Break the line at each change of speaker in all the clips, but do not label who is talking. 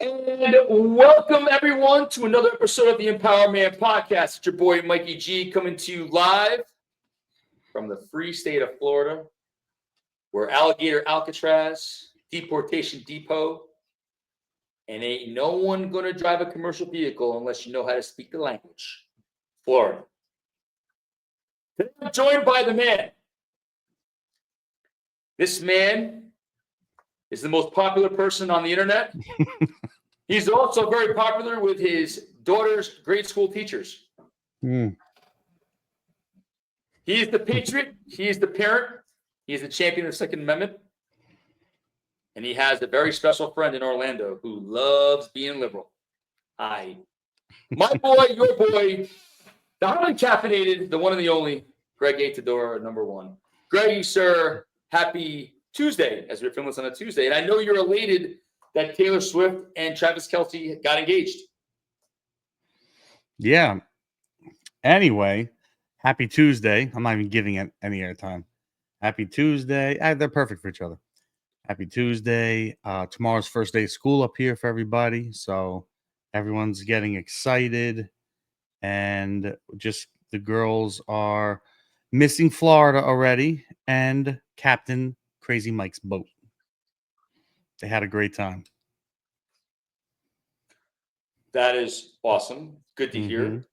And welcome everyone to another episode of the Empower Man Podcast. It's your boy Mikey G coming to you live from the free state of Florida, where Alligator Alcatraz, Deportation Depot, and ain't no one gonna drive a commercial vehicle unless you know how to speak the language. Florida. Today I'm joined by the man. This man is the most popular person on the internet. He's also very popular with his daughter's grade school teachers. He is the patriot. He is the parent. He is the champion of the Second Amendment. And he has a very special friend in Orlando who loves being liberal. Hi. My boy, your boy, the highly caffeinated, the one and the only, Greg Atador, number one. Greggy, sir, happy Tuesday, as we're filming this on a Tuesday. And I know you're elated that Taylor Swift and Travis Kelce got engaged.
Yeah. Anyway, happy Tuesday. I'm not even giving it any airtime. Happy Tuesday. They're perfect for each other. Happy Tuesday. Tomorrow's first day of school up here for everybody. So everyone's getting excited. And just the girls are missing Florida already and Captain Crazy Mike's boat. They had a great time.
That is awesome. Good to hear.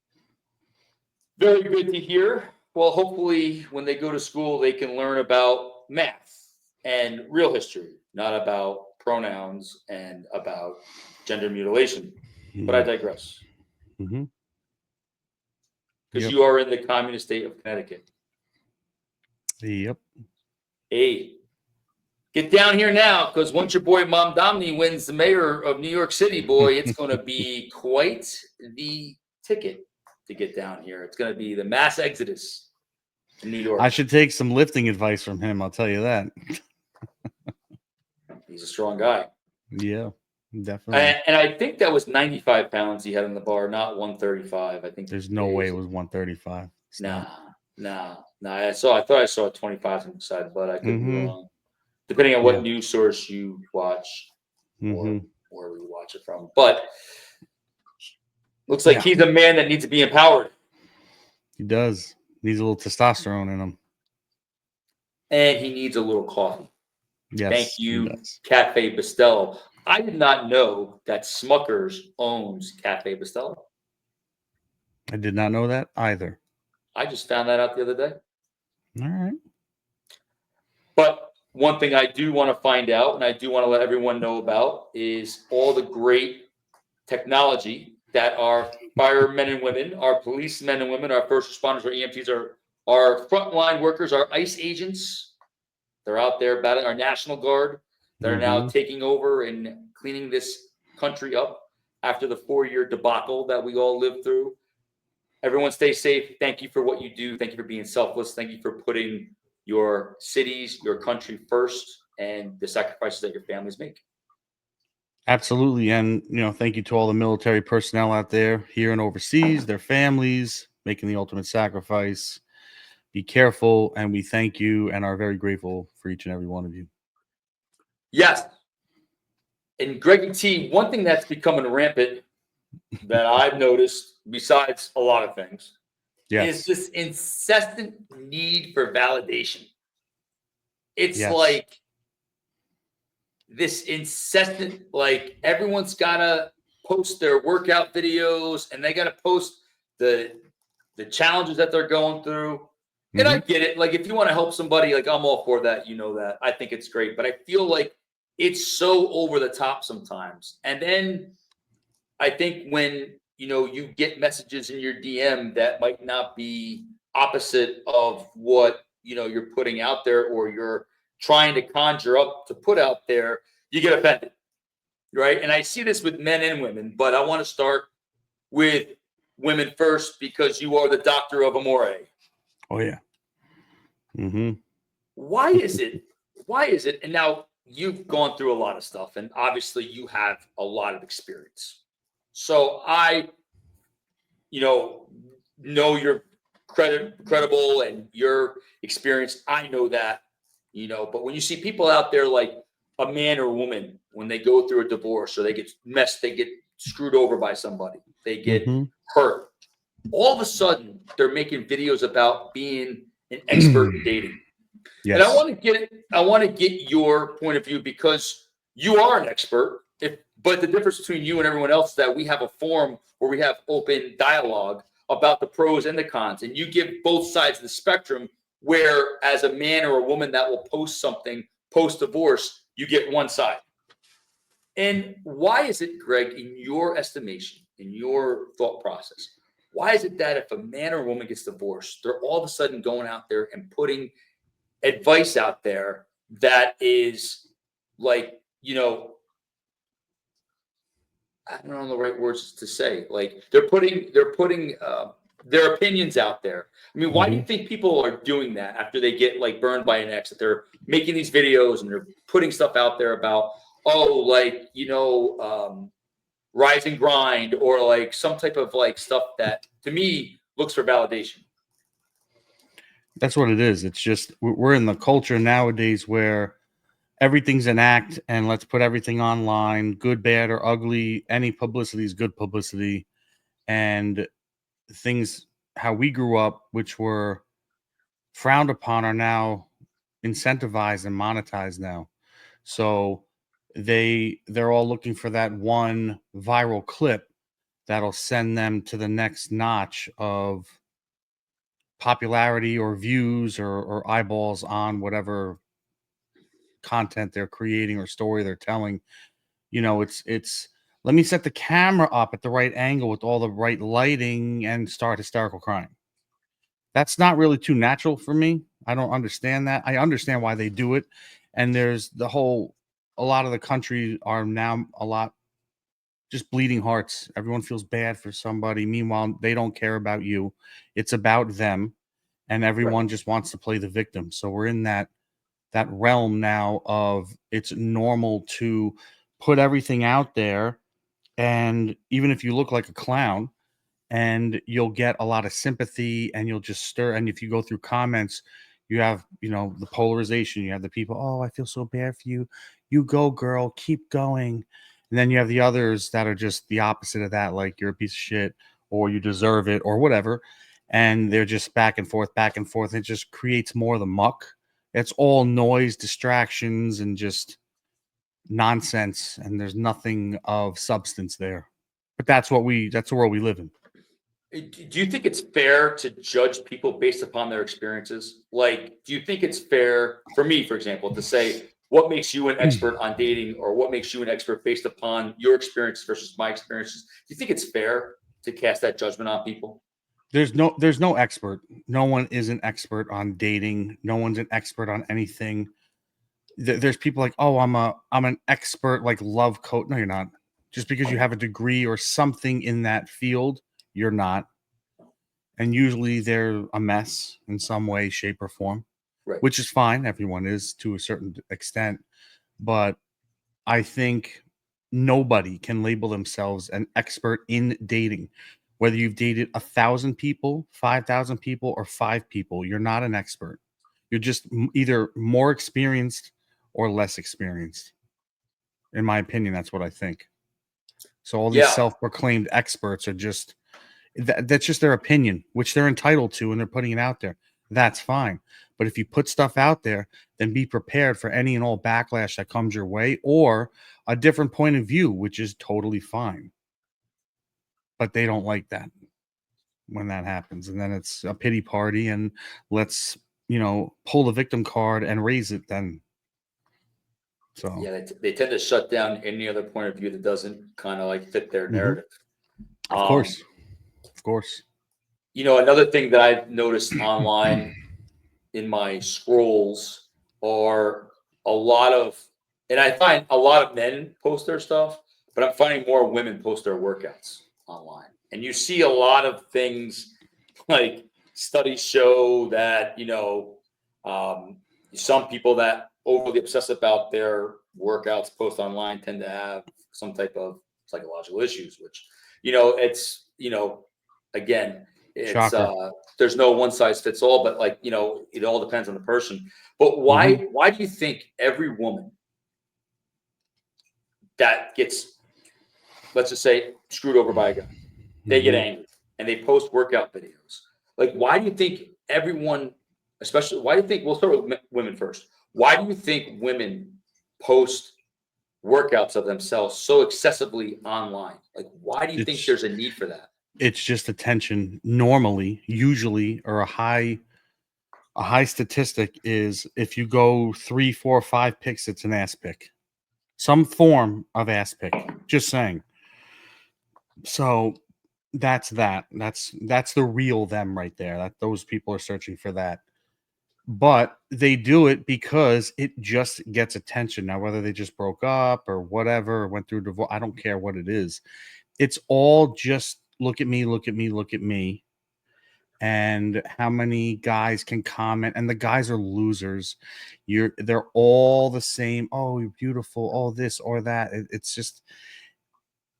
Very good to hear. Well, hopefully when they go to school, they can learn about math and real history, not about pronouns and about gender mutilation. But I digress. Because you are in the communist state of Connecticut.
Yep.
Hey, get down here now, because once your boy Mom Domney wins the mayor of New York City, boy, it's going to be quite the ticket to get down here. It's going to be the mass exodus in New York.
I should take some lifting advice from him, I'll tell you that.
He's a strong guy.
Yeah, definitely.
And I think that was 95 pounds he had in the bar, not 135. I think
there's no way it was 135.
Nah. I thought I saw 25 on the side, but I could be wrong. Depending on what news source you watch or where you watch it from. But looks like he's a man that needs to be empowered.
He does. Needs a little testosterone in him.
And he needs a little coffee.
Yes.
Thank you, Cafe Bustelo. I did not know that Smuckers owns Cafe Bustelo.
I did not know that either.
I just found that out the other day.
All right.
But one thing I do want to find out, and I do want to let everyone know about, is all the great technology that our firemen and women, our policemen and women, our first responders, our EMTs, our frontline workers, our ICE agents, they're out there battling, our National Guard, that are now taking over and cleaning this country up after the 4-year debacle that we all lived through. Everyone stay safe. Thank you for what you do. Thank you for being selfless. Thank you for putting your cities, your country first, and the sacrifices that your families make.
Absolutely. And, thank you to all the military personnel out there, here and overseas, their families, making the ultimate sacrifice. Be careful, and we thank you and are very grateful for each and every one of you.
Yes. And Greggy T, one thing that's becoming rampant that I've noticed, besides a lot of things, is this incessant need for validation. It's like this incessant, like everyone's got to post their workout videos and they got to post the challenges that they're going through. And I get it. Like, if you want to help somebody, like, I'm all for that. You know that. I think it's great. But I feel like it's so over the top sometimes. And then I think when, you get messages in your DM that might not be opposite of what, you're putting out there or you're trying to conjure up to put out there, you get offended, right? And I see this with men and women, but I want to start with women first because you are the doctor of amore.
Oh, yeah.
Why is it? And now you've gone through a lot of stuff, and obviously you have a lot of experience. So I, know you're credible and your experience. I know that, but when you see people out there like a man or a woman, when they go through a divorce or they get screwed over by somebody, they get hurt, all of a sudden they're making videos about being an expert in dating.
Yes.
And I want to get your point of view, because you are an expert. But the difference between you and everyone else is that we have a forum where we have open dialogue about the pros and the cons, and you give both sides of the spectrum, where as a man or a woman that will post something post-divorce, you get one side. And why is it, Greg, in your estimation, in your thought process, why is it that if a man or a woman gets divorced, they're all of a sudden going out there and putting advice out there that is like, I don't know the right words to say. Like they're putting their opinions out there. I mean, why do you think people are doing that after they get like burned by an ex? That they're making these videos and they're putting stuff out there about, rise and grind, or like some type of like stuff that to me looks for validation.
That's what it is. It's just we're in the culture nowadays where everything's an act, and let's put everything online, good, bad, or ugly. Any publicity is good publicity. And things, how we grew up, which were frowned upon, are now incentivized and monetized now. So they're all looking for that one viral clip that'll send them to the next notch of popularity or views or eyeballs on whatever content they're creating or story they're telling. It's let me set the camera up at the right angle with all the right lighting and start hysterical crying. That's not really too natural for me. I don't understand that. I understand why they do it. And there's a lot of the country are now a lot just bleeding hearts. Everyone feels bad for somebody. Meanwhile, they don't care about you. It's about them. And everyone just wants to play the victim. So we're in that realm now of it's normal to put everything out there. And even if you look like a clown, and you'll get a lot of sympathy, and you'll just stir. And if you go through comments, you have, the polarization. You have the people, oh, I feel so bad for you. You go, girl, keep going. And then you have the others that are just the opposite of that, like you're a piece of shit, or you deserve it, or whatever. And they're just back and forth, back and forth. It just creates more of the muck. It's all noise, distractions, and just nonsense. And there's nothing of substance there. But that's the world we live in.
Do you think it's fair to judge people based upon their experiences? Like, do you think it's fair for me, for example, to say what makes you an expert on dating, or what makes you an expert based upon your experience versus my experiences? Do you think it's fair to cast that judgment on people?
There's no expert. No one is an expert on dating. No one's an expert on anything. There's people like, oh, I'm an expert, like love coach. No, you're not. Just because you have a degree or something in that field, you're not. And usually they're a mess in some way, shape, or form, which is fine. Everyone is to a certain extent. But I think nobody can label themselves an expert in dating. Whether you've dated 1,000 people, 5,000 people, or 5 people, you're not an expert. You're just either more experienced or less experienced. In my opinion, that's what I think. So all these self-proclaimed experts are just, that's just their opinion, which they're entitled to, and they're putting it out there. That's fine. But if you put stuff out there, then be prepared for any and all backlash that comes your way, or a different point of view, which is totally fine. But they don't like that when that happens. And then it's a pity party, and let's, pull the victim card and raise it then. So
yeah, they tend to shut down any other point of view that doesn't kind of like fit their narrative.
Of course.
Another thing that I've noticed online in my scrolls are and I find a lot of men post their stuff, but I'm finding more women post their workouts online. And you see a lot of things like studies show that, some people that overly obsess about their workouts post online tend to have some type of psychological issues, which, again, it's there's no one size fits all, but it all depends on the person. But why do you think every woman that gets, let's just say, screwed over by a guy. They get angry and they post workout videos. Like, why do you think everyone, especially, why do you think, we'll start with women first. Why do you think women post workouts of themselves so excessively online? Like, why do you think there's a need for that?
It's just attention. Normally, usually, or a high statistic is if you go 3, 4, 5 picks, it's an ass pick. Some form of ass pick. Just saying. So that's that. That's the real them right there. That those people are searching for that. But they do it because it just gets attention. Now, whether they just broke up or whatever, or went through divorce, I don't care what it is. It's all just look at me, look at me, look at me. And how many guys can comment, and the guys are losers. They're all the same. Oh, you're beautiful. Oh, this or that. It's just,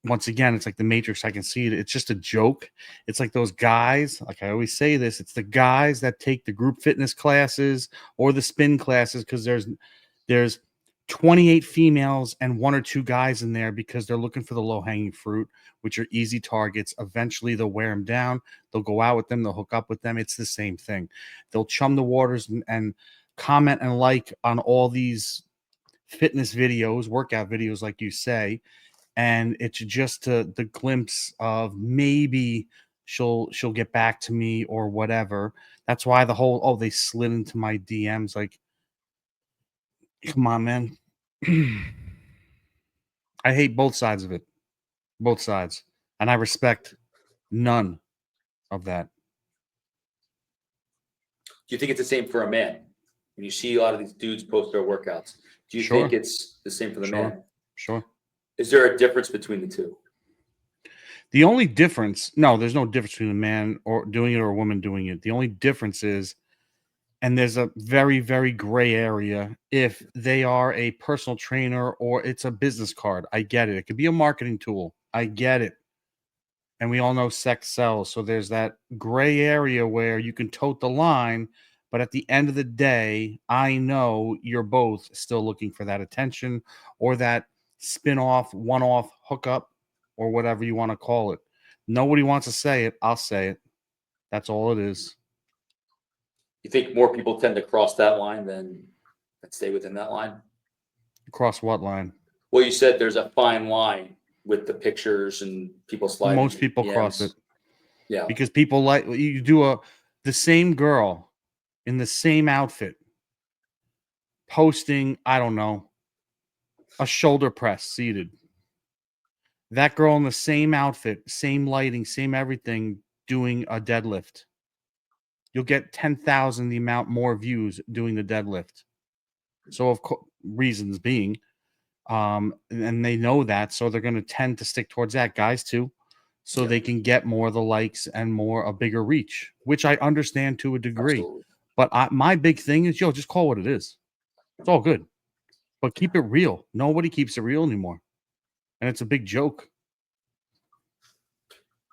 once again, it's like the Matrix. I can see it. It's just a joke. It's like those guys, like I always say this, it's the guys that take the group fitness classes or the spin classes, because there's 28 females and 1 or 2 guys in there because they're looking for the low-hanging fruit, which are easy targets. Eventually they'll wear them down. They'll go out with them. They'll hook up with them. It's the same thing. They'll chum the waters and comment and like on all these fitness videos, workout videos, like you say. And it's just the glimpse of maybe she'll get back to me or whatever. That's why the whole, oh, they slid into my DMs. Like, come on, man. I hate both sides of it. Both sides. And I respect none of that.
Do you think it's the same for a man? When you see a lot of these dudes post their workouts, do you
Sure.
think it's the same for the man?
Sure.
Is there a difference between the two?
The only difference, no, there's no difference between a man or doing it or a woman doing it. The only difference is, and there's a very, very gray area, if they are a personal trainer or it's a business card. I get it. It could be a marketing tool. I get it. And we all know sex sells. So there's that gray area where you can tote the line. But at the end of the day, I know you're both still looking for that attention or that spin off, one off hookup, or whatever you want to call it. Nobody wants to say it. I'll say it. That's all it is.
You think more people tend to cross that line than stay within that line?
Cross what line?
Well, you said there's a fine line with the pictures and people sliding.
Most people cross it.
Yeah.
Because people like, you do the same girl in the same outfit posting, I don't know, a shoulder press seated. That girl in the same outfit, same lighting, same everything, doing a deadlift. You'll get 10,000 the amount more views doing the deadlift. So, of course, reasons being, and they know that, so they're going to tend to stick towards that. Guys too, so they can get more of the likes and a bigger reach, which I understand to a degree.
Absolutely.
But my big thing is, just call what it is. It's all good, but keep it real. Nobody keeps it real anymore, and it's a big joke.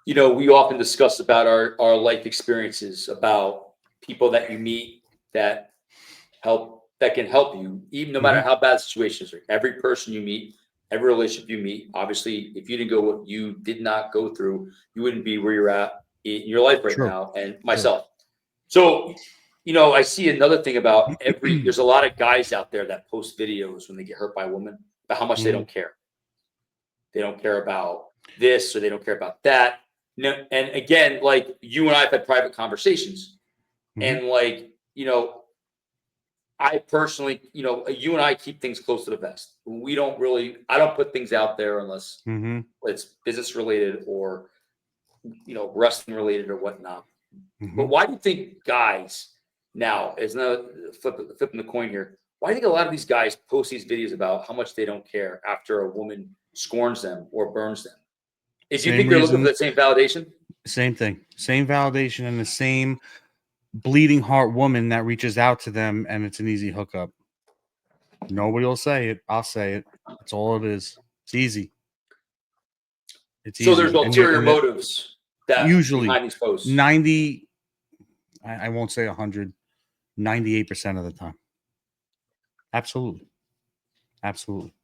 You know, we often discuss about our life experiences, about people that you meet that can help you, even no matter how bad the situations are. Every person you meet, every relationship you meet, obviously, if you didn't go what you did not go through, you wouldn't be where you're at in your life right now. And myself. So, you know, I see another thing about there's a lot of guys out there that post videos when they get hurt by a woman about how much they don't care. They don't care about this, or they don't care about that. No, and again, like, you and I have had private conversations, and like, you know, I personally, you know, you and I keep things close to the vest. I don't put things out there unless it's business related or, you know, wrestling related or whatnot. But why do you think guys now, is now flipping the coin here, why do you think a lot of these guys post these videos about how much they don't care after a woman scorns them or burns them? Do you think they're looking for the same validation?
Same thing. Same validation, and the same bleeding heart woman that reaches out to them, and it's an easy hookup. Nobody will say it. I'll say it. That's all it is. It's easy. It's
so
easy.
There's ulterior motives that
usually
behind these posts.
90, I won't say 100, 98% of the time. Absolutely. Absolutely.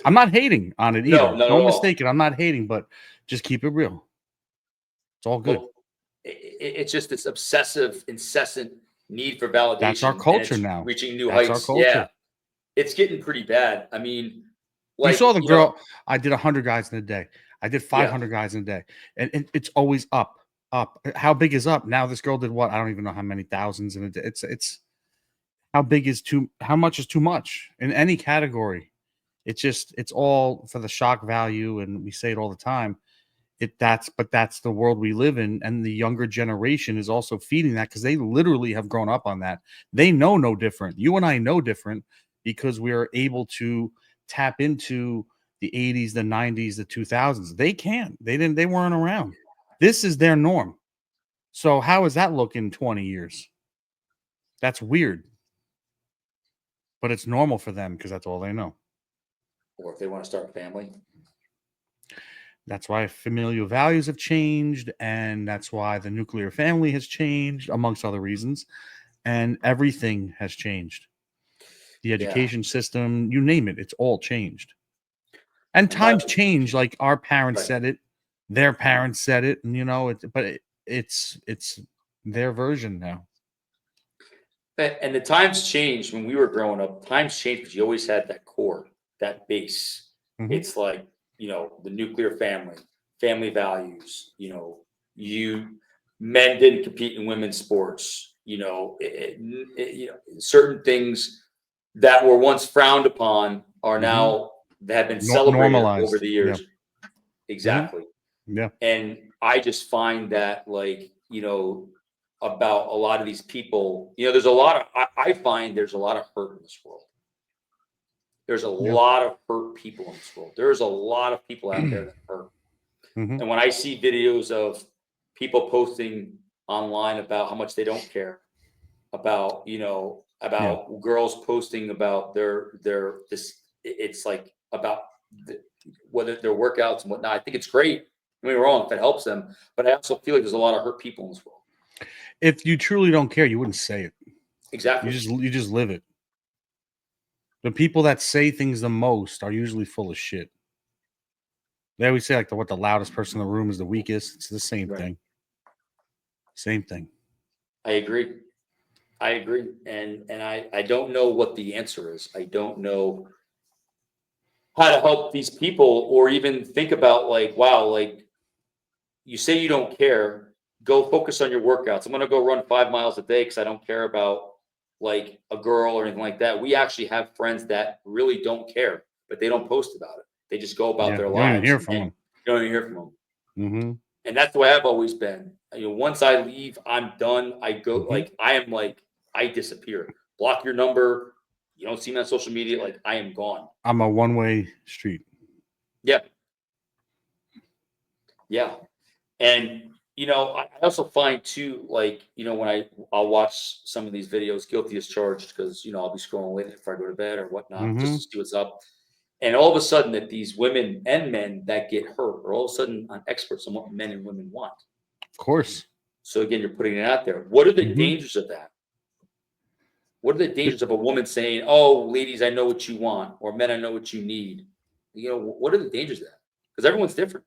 I'm not hating on it
No,
either.
not at
Don't
all.
mistake it. I'm not hating, but just keep it real. It's all good.
Well, it's just this obsessive, incessant need for
That's our
validation, and
culture
it's
now.
reaching new
That's our
heights. Yeah,
culture.
it's getting pretty bad. I mean,
You
like,
saw the girl. I did 100 guys in a day. I did
yeah,
500 guys in a day, and it's always up, up. How big is up? Now this girl did what? I don't even know how many thousands in a day. It's how big is too? How much is too much in any category? It's all for the shock value, and we say it all the time. That's the world we live in, and the younger generation is also feeding that because they literally have grown up on that. They know no different. You and I know different because we are able to tap into the 80s, the 90s, the 2000s. They can't. They weren't around. This is their norm. So how does that look in 20 years? That's weird, but it's normal for them because that's all they know.
or if they want to start a family.
That's why familial values have changed, and that's why the nuclear family has changed, amongst other reasons. And everything has changed. The
Yeah,
education system, you name it, it's all changed. And
I'm glad.
times change. Like our parents
Right.
said it, their parents said it, and it's their version now.
And the times changed when we were growing up. Times changed because you always had that core, that base.
Mhm.
It's like, the nuclear family, family values, you men didn't compete in women's sports, certain things that were once frowned upon are
Mhm.
now that have been celebrated over
Normalized.
the
Yeah.
years.
Mhm.
Exactly.
Yeah.
And I just find that, like, about a lot of these people, there's a lot of, I find there's a lot of hurt in this world. There's a
Yeah.
lot of hurt people in this world. There's a lot of people out there that hurt.
Mhm.
And when I see videos of people posting online about how much they don't care, about,
Yeah.
about girls posting about their this, it's like about the, whether their workouts and whatnot. I think it's great. Don't get me wrong if it helps them, but I also feel like there's a lot of hurt people in this world.
If you truly don't care, you wouldn't say it. You
Exactly.
just live it. The people that say things the most are usually full of shit. They always say like the loudest person in the room is the weakest. It's the same
Right.
thing. Same thing.
I agree. I agree. And I don't know what the answer is. I don't know how to help these people or even think about, like, wow, like, you say you don't care, go focus on your workouts. I'm going to go run 5 miles a day because I don't care about, like, a girl or anything like that. We actually have friends that really don't care, but they don't post about it. They just go about
Yeah.
their
You don't even
lives
hear from
and
them.
you don't even hear from them.
Mhm.
And that's the way I've always been. Once I leave, I'm done. I go,
Mhm.
like, I am, like, I disappear. Block your number. You don't see me on social media. Like, I am gone.
I'm a one-way street.
Yeah. Yeah. And I also find too, like, when I'll watch some of these videos, guilty as charged, because I'll be scrolling late before I go to bed or whatnot, just to
Mhm.
see what's up. And all of a sudden, that these women and men that get hurt are all of a sudden on experts on what men and women want.
Of course.
So again, you're putting it out there. What are the
Mhm.
dangers of that? What are the dangers of a woman saying, "Oh, ladies, I know what you want," or "Men, I know what you need"? What are the dangers of that? Because everyone's different.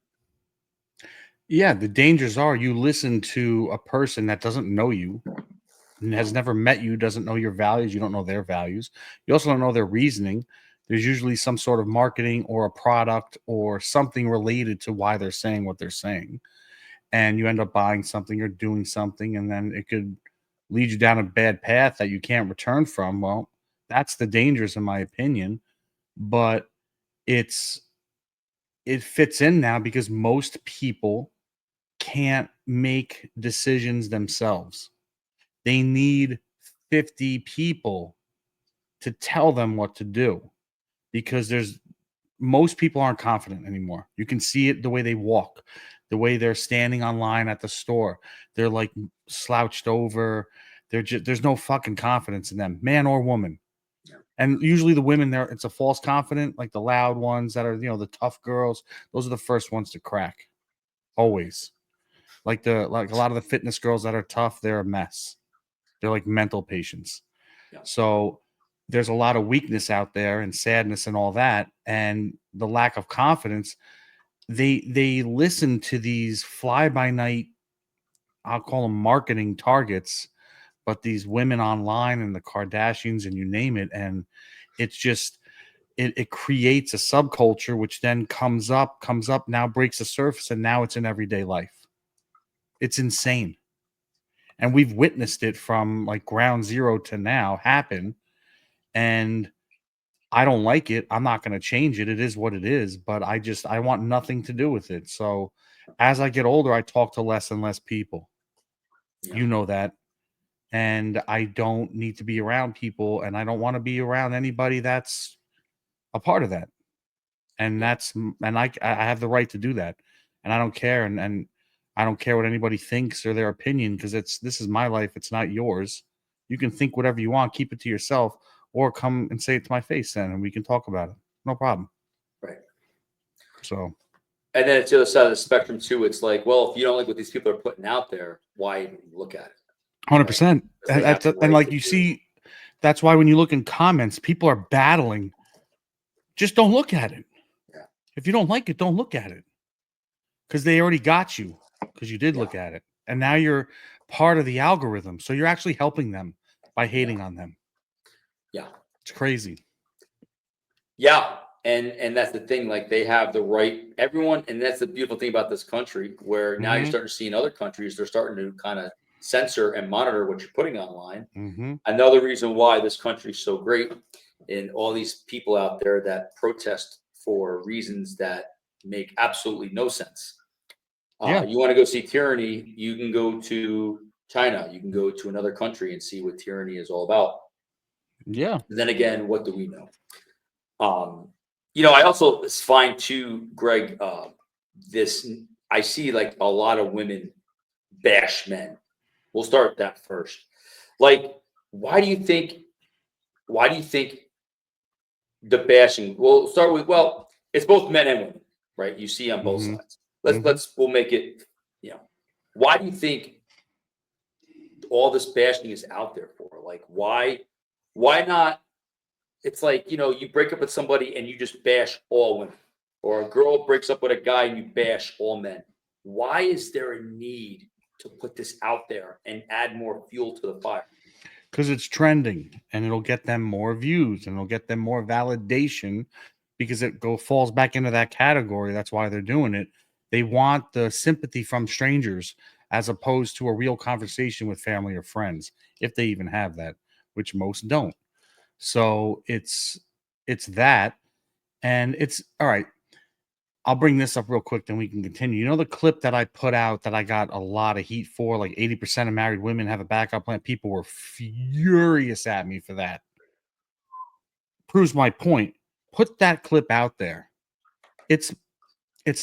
Yeah, the dangers are you listen to a person that doesn't know you and has
No.
never met you, doesn't know your values, you don't know their values. You also don't know their reasoning. There's usually some sort of marketing or a product or something related to why they're saying what they're saying. And you end up buying something or doing something, and then it could lead you down a bad path that you can't return from. Well, that's the dangers, in my opinion. But it's it fits in now because most people can't make decisions themselves. They need 50 people to tell them what to do because there's most people aren't confident anymore. You can see it the way they walk, the way they're standing online at the store. They're like slouched over. There's no fucking confidence in them, man or woman.
Yeah.
And usually the women there, it's a false confident, like the loud ones that are, the tough girls. Those are the first ones to crack. Always. Like a lot of the fitness girls that are tough, they're a mess. They're like mental patients.
Yeah.
So there's a lot of weakness out there and sadness and all that, and the lack of confidence. They listen to these fly by night, I'll call them marketing targets, but these women online and the Kardashians and you name it, and it's just it creates a subculture which then comes up, now breaks the surface, and now it's in everyday life. It's insane. And we've witnessed it from like ground zero to now happen. And I don't like it. I'm not going to change it. It is what it is, but I want nothing to do with it. So as I get older, I talk to less and less people.
Yeah.
You know that. And I don't need to be around people, and I don't want to be around anybody that's a part of that. And I have the right to do that. And I don't care. And I don't care what anybody thinks or their opinion, because this is my life. It's not yours. You can think whatever you want, keep it to yourself, or come and say it to my face then, and we can talk about it. No problem.
Right.
So,
and then it's the other side of the spectrum too. It's like, well, if you don't like what these people are putting out there, why even look at it?
100%.
Right?
And like you see, that's why when you look in comments, people are battling. Just don't look at it.
Yeah.
If you don't like it, don't look at it. Because they already got you, because you did look at it. And now you're part of the algorithm. So you're actually helping them by hating on them.
Yeah.
It's crazy.
Yeah. And that's the thing. Like, they have the right, everyone. And that's the beautiful thing about this country, where now you're starting to see in other countries, they're starting to kind of censor and monitor what you're putting online. Another reason why this country is so great, and all these people out there that protest for reasons that make absolutely no sense. You want to go see tyranny, you can go to China, you can go to another country and see what tyranny is all about.
Yeah.
And then again, what do we know? I also find too, Greg, I see like a lot of women bash men. We'll start with that first. Like, why do you think the bashing? We'll start with, well, it's both men and women, right? You see on both sides. We'll make it, why do you think all this bashing is out there for? Like, why not? It's like, you break up with somebody and you just bash all women, or a girl breaks up with a guy and you bash all men. Why is there a need to put this out there and add more fuel to the fire?
Because it's trending, and it'll get them more views, and it'll get them more validation, because it falls back into that category. That's why they're doing it. They want the sympathy from strangers, as opposed to a real conversation with family or friends, if they even have that, which most don't. So it's that, and it's all right. I'll bring this up real quick, then we can continue. You know the clip that I put out that I got a lot of heat for, like 80% of married women have a backup plan? People were furious at me for that. Proves my point. Put that clip out there. It's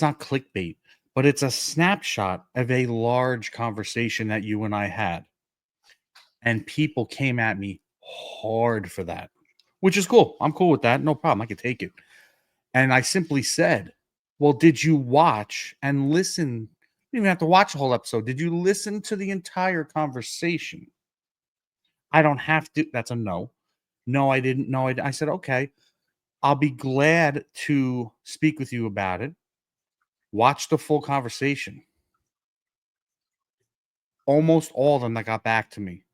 not clickbait, but it's a snapshot of a large conversation that you and I had. And people came at me hard for that, which is cool. I'm cool with that. No problem. I can take it. And I simply said, well, did you watch and listen? You didn't even have to watch the whole episode. Did you listen to the entire conversation? I don't have to. That's a no. No, I didn't. No, I said, okay, I'll be glad to speak with you about it. Watch the full conversation. Almost all of them that got back to me.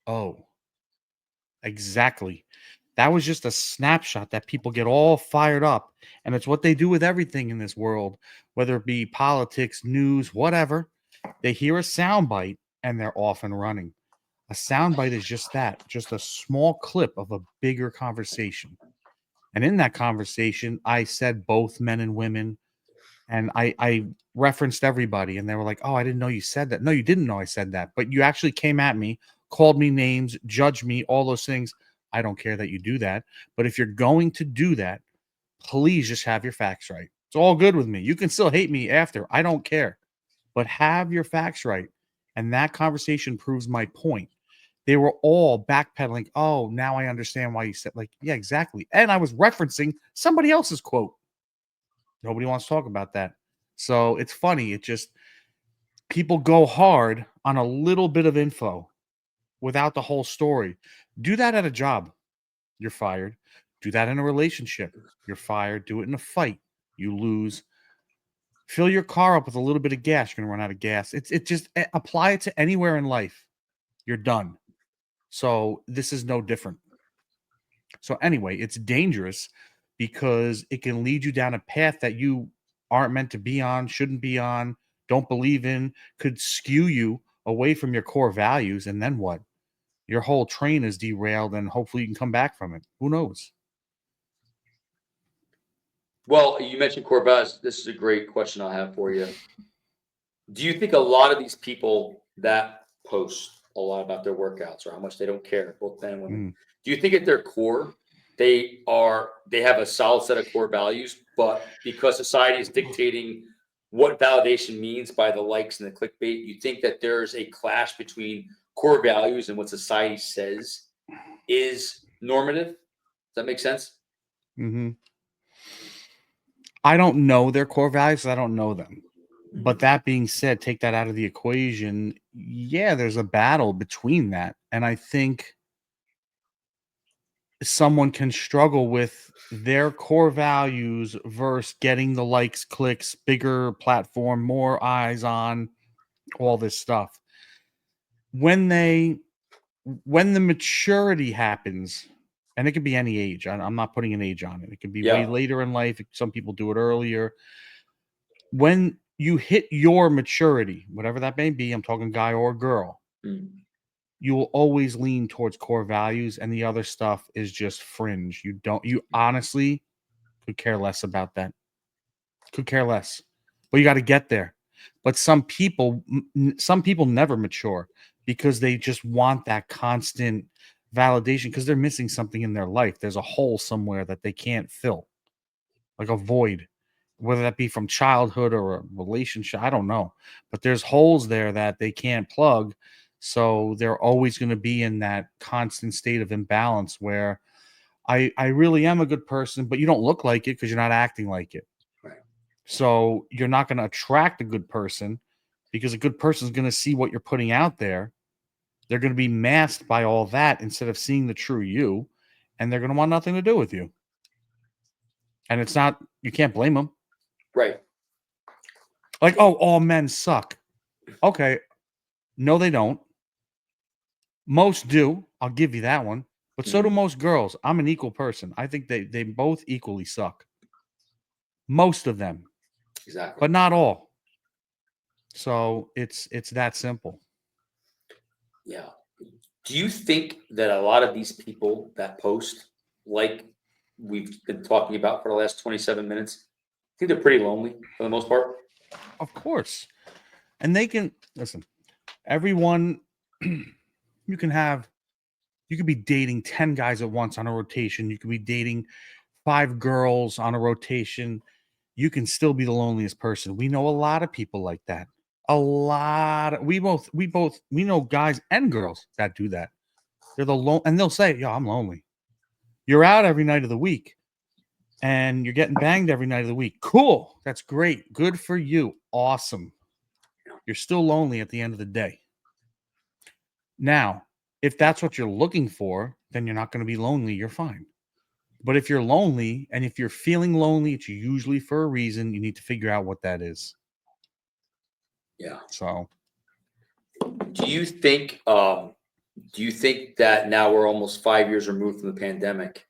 Oh, exactly. That was just a snapshot that people get all fired up. And it's what they do with everything in this world, whether it be politics, news, whatever. They hear a soundbite and they're off and running. A soundbite is just that, just a small clip of a bigger conversation. And in that conversation, I said both men and women, and I referenced everybody, and they were like, oh, I didn't know you said that. No, you didn't know I said that, but you actually came at me, called me names, judged me, all those things. I don't care that you do that. But if you're going to do that, please just have your facts right. It's all good with me. You can still hate me after. I don't care. But have your facts right. And that conversation proves my point. They were all backpedaling. Oh, now I understand why you said, like, yeah, exactly. And I was referencing somebody else's quote. Nobody wants to talk about that. So it's funny. It just, people go hard on a little bit of info without the whole story. Do that at a job. you're fired. Do that in a relationship, you're fired. Do it in a fight, you lose. Fill your car up with a little bit of gas, you're gonna run out of gas. It just apply it to anywhere in life. You're done. So this is no different. So anyway, it's dangerous because it can lead you down a path that you aren't meant to be on, shouldn't be on, don't believe in, could skew you away from your core values. And then what? Your whole train is derailed, and hopefully you can come back from it. Who knows?
Well, you mentioned core values. This is a great question I have for you. Do you think a lot of these people that post a lot about their workouts or how much they don't care, both men and women, do you think at their core they have a solid set of core values, but because society is dictating what validation means by the likes and the clickbait, you think that there's a clash between core values and what society says is normative? Does that make sense?
Mm-hmm. I don't know their core values. I don't know them. But that being said, take that out of the equation. Yeah, there's a battle between that. And I think someone can struggle with their core values versus getting the likes, clicks, bigger platform, more eyes on all this stuff. When the maturity happens, and it could be any age. I'm not putting an age on it. It could be way
Yeah.
later in life. Some people do it earlier. When you hit your maturity, whatever that may be, I'm talking guy or girl, you will always lean towards core values, and the other stuff is just fringe. You honestly could care less about that. Could care less. But you got to get there. But some people never mature because they just want that constant validation because they're missing something in their life. There's a hole somewhere that they can't fill, like a void, whether that be from childhood or a relationship. I don't know. But there's holes there that they can't plug. So they're always going to be in that constant state of imbalance where I really am a good person, but you don't look like it because you're not acting like it.
Right.
So you're not going to attract a good person because a good person is going to see what you're putting out there. They're going to be masked by all that instead of seeing the true you, and they're going to want nothing to do with you. And it's not, you can't blame them.
Right.
Like, oh, all men suck. Okay. No, they don't. Most do. I'll give you that one. But so do most girls. I'm an equal person. I think they both equally suck. Most of them.
Exactly.
But not all. So it's that simple.
Yeah. Do you think that a lot of these people that post, like we've been talking about for the last 27 minutes, I think they're pretty lonely for the most part?
Of course. And they can listen, everyone you could be dating 10 guys at once on a rotation. You could be dating 5 girls on a rotation. You can still be the loneliest person. We know a lot of people like that. We know guys and girls that do that. They're and they'll say, "Yo, I'm lonely." You're out every night of the week and you're getting banged every night of the week. Cool. That's great. Good for you. Awesome. You're still lonely at the end of the day. Now, if that's what you're looking for, then you're not going to be lonely. You're fine. But if you're lonely and if you're feeling lonely, it's usually for a reason. You need to figure out what that is.
Yeah.
So,
do you think that now we're almost 5 years removed from the pandemic?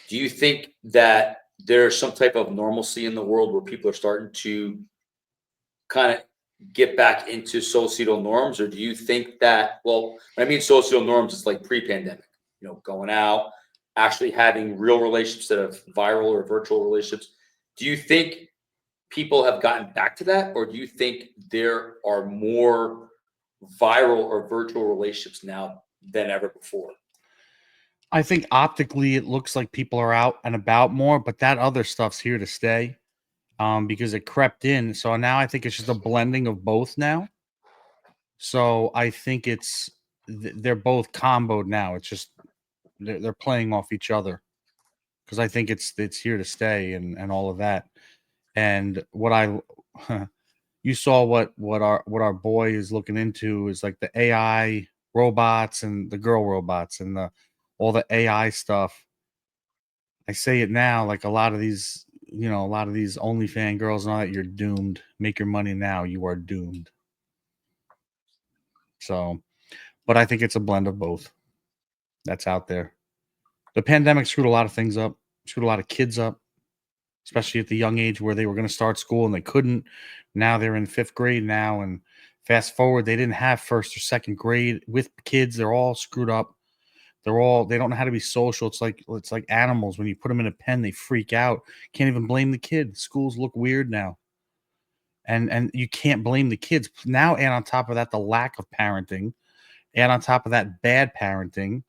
Do you think that there's some type of normalcy in the world where people are starting to kind of get back into societal norms? Or do you think that, well, when I mean societal norms, it's like pre-pandemic, going out, actually having real relationships instead of viral or virtual relationships. Do you think people have gotten back to that? Or do you think there are more viral or virtual relationships now than ever before?
I think optically it looks like people are out and about more, but that other stuff's here to stay because it crept in. So now I think it's just a blending of both now. So I think they're both comboed now. It's just they're playing off each other because I think it's here to stay and all of that. And you saw what our boy is looking into is like the AI robots and the girl robots and all the AI stuff. I say it now, like a lot of these, a lot of these OnlyFans girls and all that, you're doomed. Make your money now. You are doomed. So, but I think it's a blend of both that's out there. The pandemic screwed a lot of things up, screwed a lot of kids up, especially at the young age where they were going to start school and they couldn't. Now they're in 5th grade now. And fast forward, they didn't have 1st or 2nd grade with kids. They're all screwed up. They don't know how to be social. It's like animals. When you put them in a pen, they freak out. Can't even blame the kid. Schools look weird now. And you can't blame the kids. Now, and on top of that, the lack of parenting, and on top of that, bad parenting,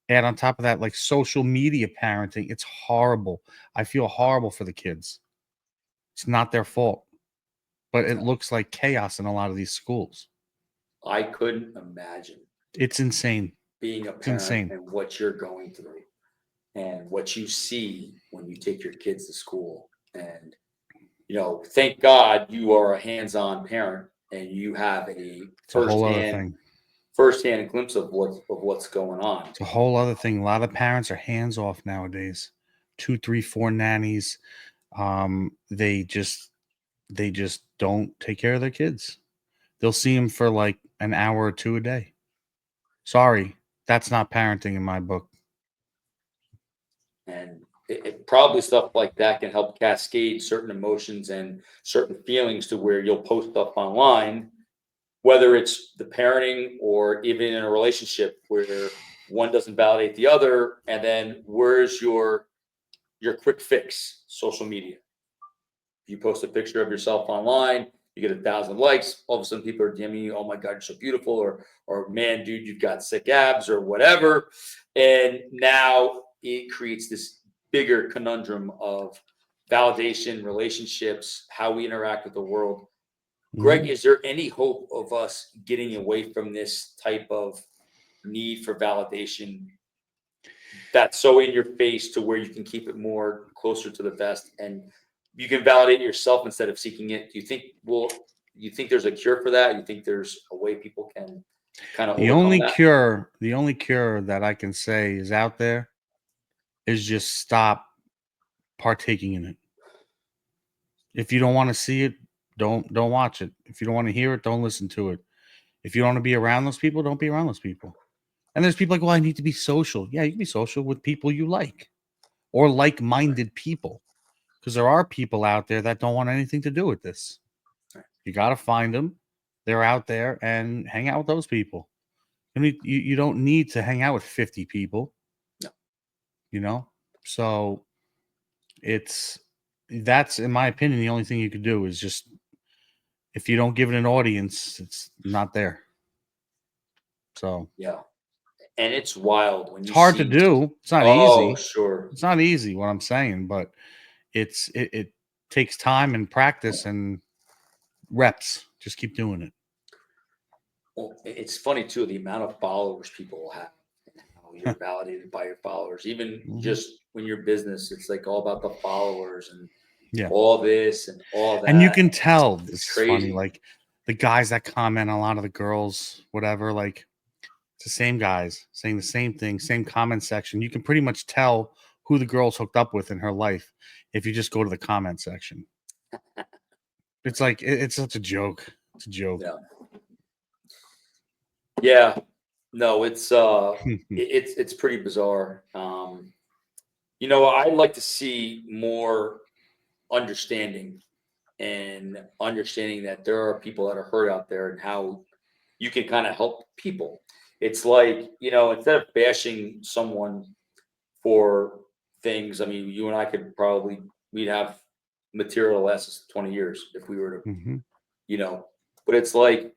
and on top of that, like social media parenting, it's horrible. I feel horrible for the kids. It's not their fault, but it looks like chaos in a lot of these schools.
I couldn't imagine
It's insane.
being a
It's
parent
insane.
and what you're going through and what you see when you take your kids to school. And, thank God you are a hands-on parent and you have a
It's a whole other thing.
firsthand glimpse of what's going on.
It's a whole other thing. A lot of parents are hands off nowadays. 2, 3, 4 nannies. They just don't take care of their kids. They'll see them for like an hour or 2 a day. Sorry, that's not parenting in my book.
And it probably stuff like that can help cascade certain emotions and certain feelings to where you'll post stuff online, whether it's the parenting or even in a relationship where one doesn't validate the other. And then where's your quick fix? Social media. You post a picture of yourself online, you get 1,000 likes. All of a sudden, people are DMing you, "Oh my God, you're so beautiful," or "Man, dude, you've got sick abs," or whatever. And now it creates this bigger conundrum of validation, relationships, how we interact with the world. Greg, is there any hope of us getting away from this type of need for validation that's so in your face to where you can keep it more closer to the vest and you can validate yourself instead of seeking it? Do you think there's a cure for that? You think there's a way people can kind of
The
overcome
only
that?
cure that I can say is out there is just stop partaking in it. If you don't want to see it, don't watch it. If you don't want to hear it, don't listen to it. If you don't want to be around those people, don't be around those people. And there's people like, well, I need to be social. Yeah, you can be social with people you like or like-minded people. Because there are people out there that don't want anything to do with this. You got to find them. They're out there and hang out with those people. I mean, you don't need to hang out with 50 people.
No.
So that's, in my opinion, the only thing you could do is just, if you don't give it an audience, it's not there. So
Yeah. And it's wild when
it's
you
hard to
see.
do. It's not
Oh,
easy.
sure.
It's not easy what I'm saying, but it takes time and practice and reps. Just keep doing it.
Well, it's funny too, the amount of followers people have and how you're validated by your followers. Even just when you're business, it's like all about the followers and
Yeah.
all this and all
And you
that.
can tell,
It's
it's funny,
crazy.
like the guys that comment, a lot of the girls, whatever, like it's the same guys saying the same thing, same comment section. You can pretty much tell who the girl's hooked up with in her life if you just go to the comment section. It's like it's such a joke. It's a joke.
Yeah. Yeah. No, it's pretty bizarre. I'd like to see more understanding and understanding that there are people that are hurt out there and how you can kind of help people. It's like, instead of bashing someone for things, I mean, you and I we'd have material last us 20 years if we were to,
Mhm.
but it's like,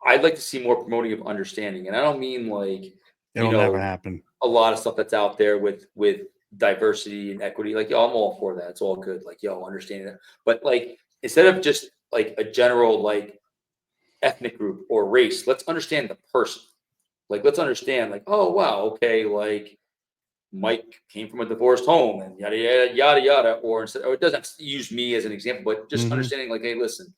I'd like to see more promoting of understanding. And I don't mean like, you
It'll never
know,
happen.
a lot of stuff that's out there with diversity and equity. Like, yo, I'm all for that. It's all good. Like, yo, understanding that. But like, instead of just like a general like ethnic group or race, let's understand the person. Like, let's understand, like, oh wow, okay, like Mike came from a divorced home and yada yada yada yada. Or it doesn't have to use me as an example, but just
Mhm.
understanding, like, hey, listen,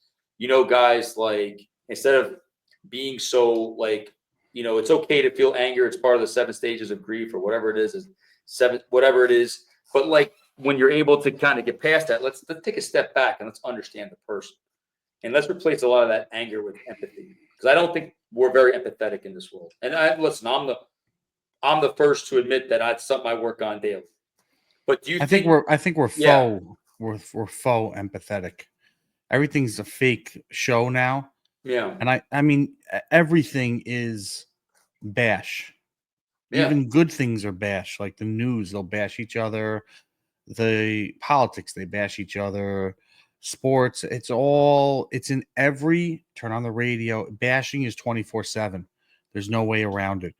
guys, like instead of being so like, it's okay to feel anger. It's part of the 7 stages of grief or whatever it is 7, whatever it is. But like when you're able to kind of get past that, let's take a step back and let's understand the person. And let's replace a lot of that anger with empathy. Because I don't think we're very empathetic in this world. And listen, I'm the first to admit that it's something I work on daily. But do you
I think
think
we're
yeah,
faux we're faux empathetic. Everything's a fake show now.
yeah,
And I mean everything is bash.
yeah.
Even good things are bash. Like the news, they'll bash each other. The politics, they bash each other. Sports, it's in every turn on the radio. Bashing is 24/7. There's no way around it.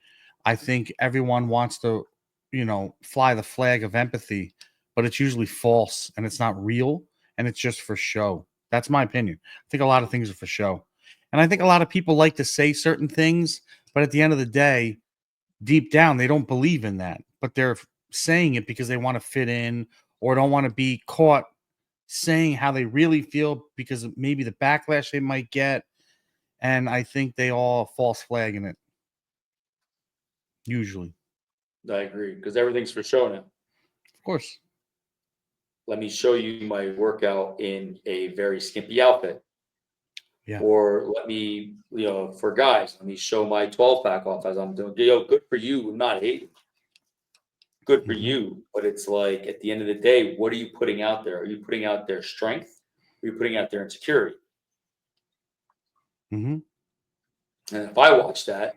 I think everyone wants to, fly the flag of empathy, but it's usually false and it's not real and it's just for show. That's my opinion. I think a lot of things are for show. And I think a lot of people like to say certain things, but at the end of the day, deep down they don't believe in that, but they're saying it because they want to fit in or don't want to be caught saying how they really feel because of maybe the backlash they might get. And I think they all false flag in it usually.
I agree. Because everything's for show now.
Of course.
Let me show you my workout in a very skimpy outfit.
Yeah.
Or let me, for guys, let me show my 12 pack off as I'm doing. Good for you. I'm not hating. Good for
Hmm.
you. But it's like at the end of the day, what are you putting out there? Are you putting out their strength? Are you putting out their insecurity?
Hmm.
And if I watch that,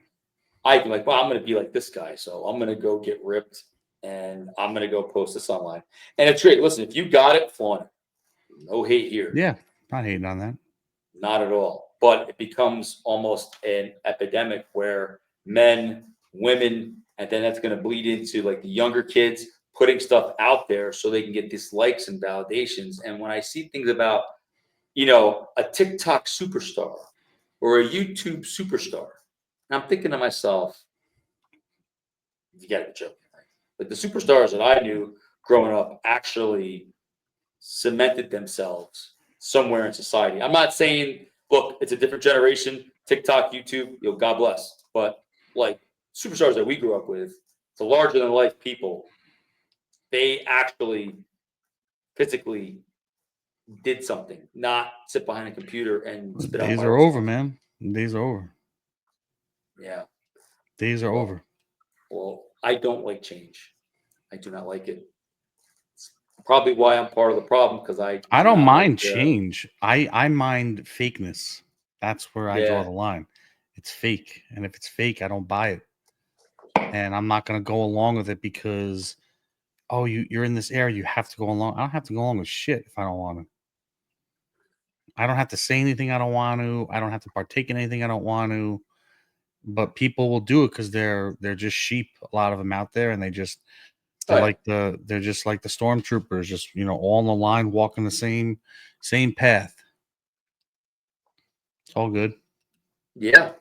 I can like, well, I'm going to be like this guy. So I'm going to go get ripped and I'm going to go post this online. And it's great. Listen, if you got it, flaunt it. No hate here.
Yeah. Not hating on that.
Not at all. But it becomes almost an epidemic where men, women, and then that's going to bleed into like the younger kids putting stuff out there so they can get dislikes and validations. And when I see things about, a TikTok superstar or a YouTube superstar, I'm thinking to myself, you got to be joking. Right? Like the superstars that I knew growing up actually cemented themselves somewhere in society. I'm not saying, look, it's a different generation, TikTok, YouTube, God bless. But like superstars that we grew up with, the larger than life people, they actually physically did something, not sit behind a computer and spit out
Days are
viral
over,
stuff.
man. Days are over.
Yeah.
Days are
Well,
over.
well, I don't like change. I do not like it. It's probably why I'm part of the problem because I
I
do
don't
not like
mind change. I mind fakeness. That's where I draw
yeah.
the line. It's fake. And if it's fake, I don't buy it. And I'm not gonna go along with it because you're in this area, you have to go along. I don't have to go along with shit if I don't want to. I don't have to say anything I don't want to. I don't have to partake in anything I don't want to. But people will do it because they're just sheep. A lot of them out there, and
Oh, yeah.
they're just like the stormtroopers, just all in the line, walking the same path. It's all good.
Yeah.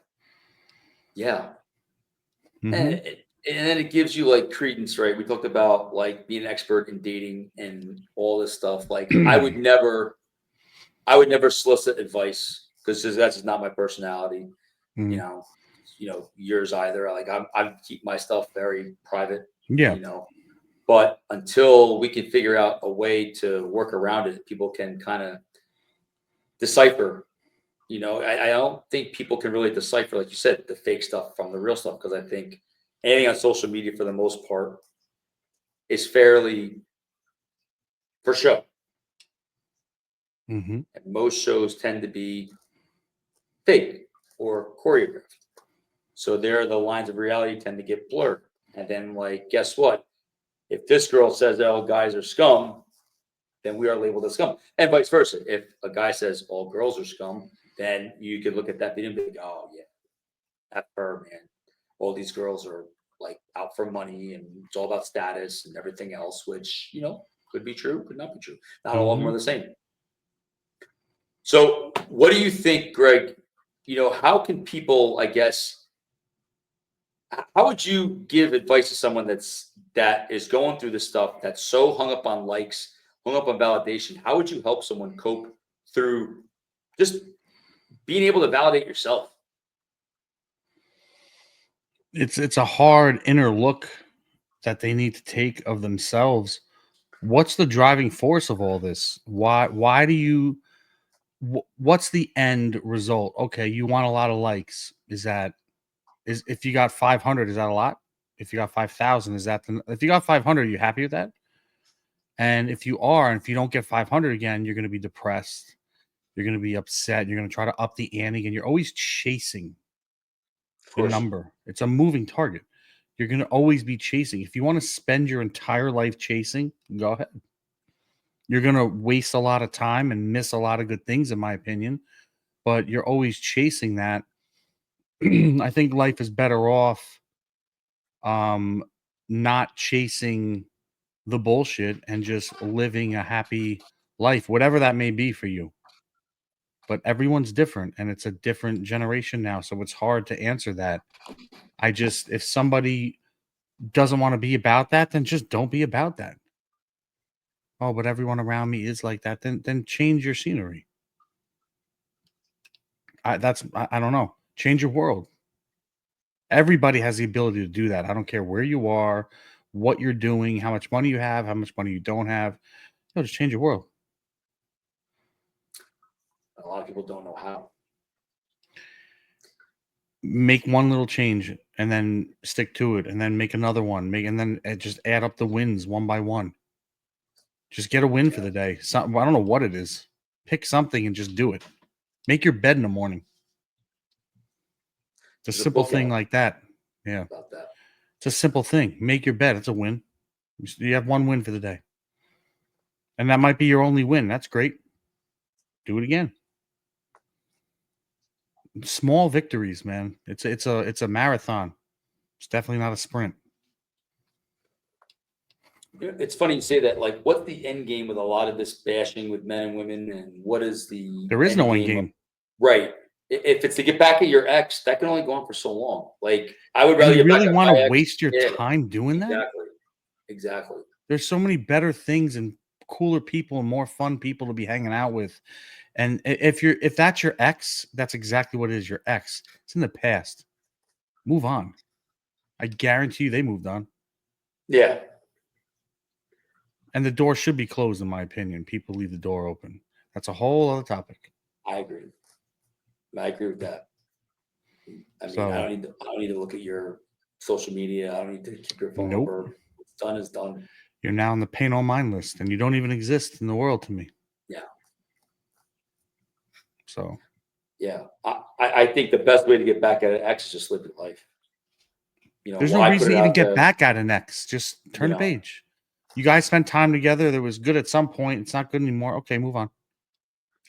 Yeah. And,
Hmm.
and then it gives you like credence, right? We talked about like being an expert in dating and all this stuff. Like I would never solicit advice because that's just not my personality. You
Hmm.
know, yours either. Like I keep my stuff very private.
Yeah.
You know, but until we can figure out a way to work around it, people can kind of decipher. I don't think people can really decipher, like you said, the fake stuff from the real stuff because I think anything on social media for the most part is fairly for show.
Hmm.
And most shows tend to be fake or choreographed. So there the lines of reality tend to get blurred. And then like, guess what? If this girl says all guys are scum, then we are labeled as scum. And vice versa. If a guy says all girls are scum, then you could look at that video and be like, oh yeah, that's her, man. All these girls are like out for money and it's all about status and everything else, which, could be true, could not be true. Not all of them
Hmm.
are the same. So, what do you think, Greg? How can people, I guess, how would you give advice to someone that is going through this stuff that's so hung up on likes, hung up on validation? How would you help someone cope through just being able to validate yourself?
It's a hard inner look that they need to take of themselves. What's the driving force of all this? Why do you what's the end result? Okay, you want a lot of likes. Is if you got 500, is that a lot? If you got 5,000, is that if you got 500, are you happy with that? And if you are, and if you don't get 500 again, you're going to be depressed. You're going to be upset. You're going to try to up the ante, and you're always chasing
Of
the
course.
number. It's a moving target. You're going to always be chasing. If you want to spend your entire life chasing, go ahead. You're going to waste a lot of time and miss a lot of good things, in my opinion, but you're always chasing that. I think life is better off um, not chasing the bullshit and just living a happy life, whatever that may be for you. But everyone's different and it's a different generation now. So it's hard to answer that. If somebody doesn't want to be about that, then just don't be about that. Oh, but everyone around me is like that. Then change your scenery. I don't know. Change your world. Everybody has the ability to do that. I don't care where you are, what you're doing, how much money you have, how much money you don't have. Just change your world.
A lot of people don't know how.
Make one little change and then stick to it, and then make another one. And then just add up the wins one by one. Just get a win for the day. I don't know what it is. Pick something and just do it. Make your bed in the morning. It's a
There's
simple
book
thing
out
like that. Yeah.
about that.
It's a simple thing. Make your bed. It's a win. You have one win for the day. And that might be your only win. That's great. Do it again. Small victories, man. It's a marathon. It's definitely not a sprint.
It's funny you say that. Like, what's the end game with a lot of this bashing with men and women, and what is the
There is
end
no end
game?
game.
Right. If it's to get back at your ex, that can only go on for so long. Like, I would rather
You
get back
really
at
want
my
to
ex.
waste your
Yeah,
time doing that?
exactly. Exactly.
There's so many better things and cooler people and more fun people to be hanging out with. And if that's your ex, that's exactly what it is. Your ex. It's in the past. Move on. I guarantee you they moved on.
Yeah.
And the door should be closed, in my opinion. People leave the door open. That's a whole other topic.
I agree. I agree with that. I mean,
So,
I don't need to look at your social media. I don't need to keep your phone
nope.
number. What's done is done.
You're now on the pay no mind list, and you don't even exist in the world to me.
Yeah.
So,
Yeah. I think the best way to get back at an ex is just live your life.
there's no
Why put
reason
it
to even
out
get
there?
back at an ex. Just turn the page. You guys spent time together. That was good at some point. It's not good anymore. Okay, move on.